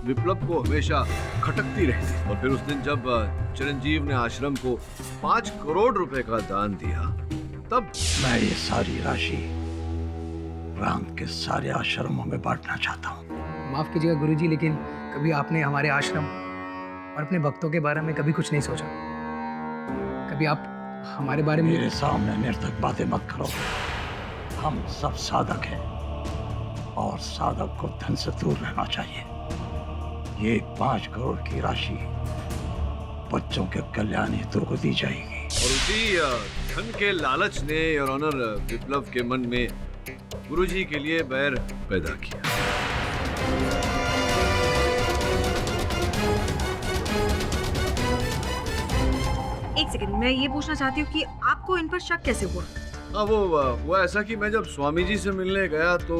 विप्लव को हमेशा खटकती रहती। और फिर उस दिन जब चिरंजीव ने आश्रम को 5 करोड़ रुपए का दान दिया, तब
मैं ये सारी राशि प्रांत के सारे आश्रमों में बांटना चाहता हूँ।
माफ कीजिएगा गुरुजी, लेकिन कभी आपने हमारे आश्रम और अपने भक्तों के बारे में कभी कुछ नहीं सोचा? कभी आप हमारे बारे में?
मेरे सामने निर्थक बातें मत करो। हम सब साधक हैं और साधक को धन से दूर रहना चाहिए। ये 5 करोड़ की राशि बच्चों के कल्याण हेतु को दी जाएगी।
और उसी धन के लालच ने योर ऑनर विप्लव के मन में गुरुजी के लिए बैर पैदा किया।
एक सेकंड, मैं ये पूछना चाहती हूँ कि आपको इन पर शक कैसे हुआ?
हाँ, वो ऐसा कि मैं जब स्वामी जी से मिलने गया तो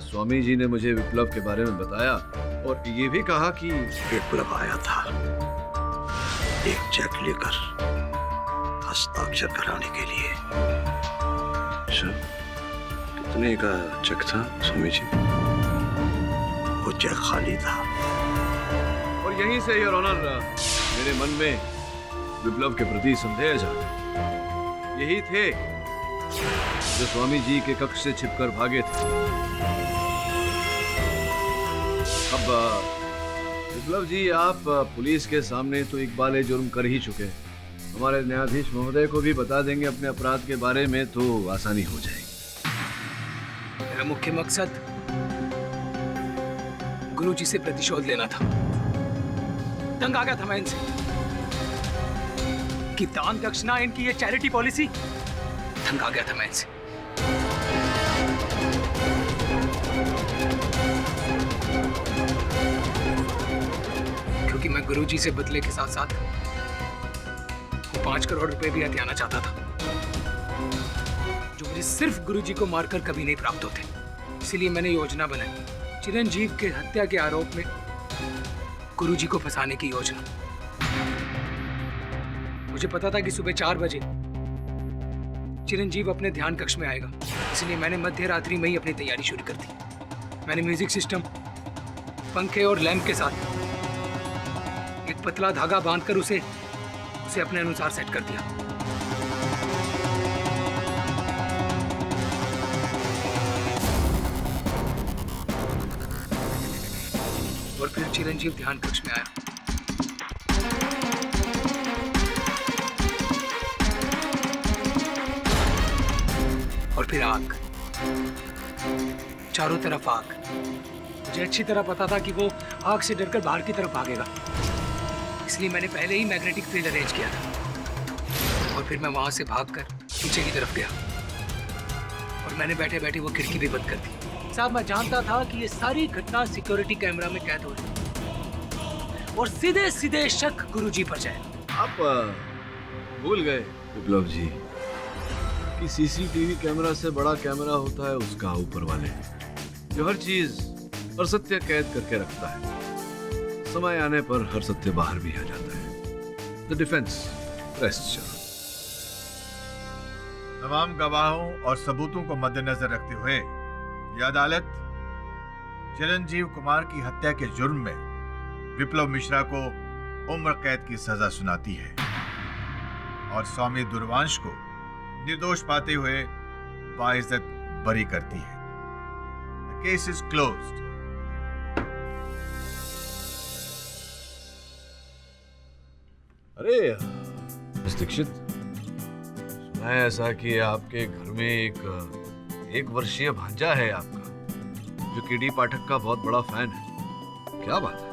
स्वामी जी ने मुझे विप्लव के बारे में बताया और ये भी कहा कि
विप्लव आया था एक चेक लेकर हस्ताक्षर कराने के लिए।
अच्छा, कितने का चेक था स्वामी जी?
वो चेक खाली था।
और यहीं से योर ऑनर मेरे मन में विप्लव के प्रति संदेह जागा। यही थे जो स्वामी जी के कक्ष से छिपकर भागे थे। अब विप्लव जी, आप पुलिस के सामने तो इकबाल जुर्म कर ही चुके हैं। हमारे न्यायाधीश महोदय को भी बता देंगे अपने अपराध के बारे में तो आसानी हो जाएगी।
मेरा मुख्य मकसद गुरुजी से प्रतिशोध लेना था। तंग आ गया था मैं इनसे कि दान दक्षिणा इनकी ये चैरिटी पॉलिसी, तंग आ गया था मैं इनसे। क्योंकि मैं गुरुजी से बदले के साथ साथ 5 करोड़ रुपए भी हथियाना चाहता था, जो मुझे सिर्फ गुरुजी को मारकर कभी नहीं प्राप्त होते। इसलिए मैंने योजना बनाई, चिरंजीव के हत्या के आरोप में गुरुजी को फंसाने की योजना। मुझे पता था कि सुबह 4 बजे चिरंजीव अपने ध्यान कक्ष में आएगा, इसलिए मैंने मध्य रात्रि में ही अपनी तैयारी शुरू कर दी। मैंने म्यूजिक सिस्टम, पंखे और लैंप के साथ एक पतला धागा बांधकर उसे अपने अनुसार सेट कर दिया। और फिर चिरंजीव ध्यान कक्ष में आया। और फिर आग, चारों तरफ आग। मुझे अच्छी तरह पता था कि वो आग से डरकर बाहर की तरफ भागेगा, इसलिए मैंने पहले ही मैग्नेटिक फील्ड अरेंज किया था। और फिर मैं वहां से भागकर पीछे की तरफ गया और मैंने बैठे बैठे वो खिड़की भी बंद कर दी। साहब, मैं जानता था कि ये सारी घटना सिक्योरिटी कैमरा में कैद हो रही है। और सीधे सीधे शक गुरुजी पर जाए।
आप भूल गए विप्लव जी कि सीसीटीवी कैमरा से बड़ा कैमरा होता है उसका ऊपर वाले, जो हर चीज हर सत्य कैद करके रखता है। समय आने पर हर सत्य बाहर भी आ जाता है। The defence rest.
तमाम गवाहों और सबूतों को मद्देनजर रखते हुए यह अदालत चिरंजीव कुमार की हत्या के जुर्म में विप्लव मिश्रा को उम्र कैद की सजा सुनाती है और स्वामी दुर्वांश को निर्दोष पाते हुए बाइज्जत बरी करती है। The case is closed.
अरे मिस दीक्षित, सुना है ऐसा कि आपके घर में एक वर्षीय भांजा है आपका, जो केडी पाठक का बहुत बड़ा फैन है। क्या बात है?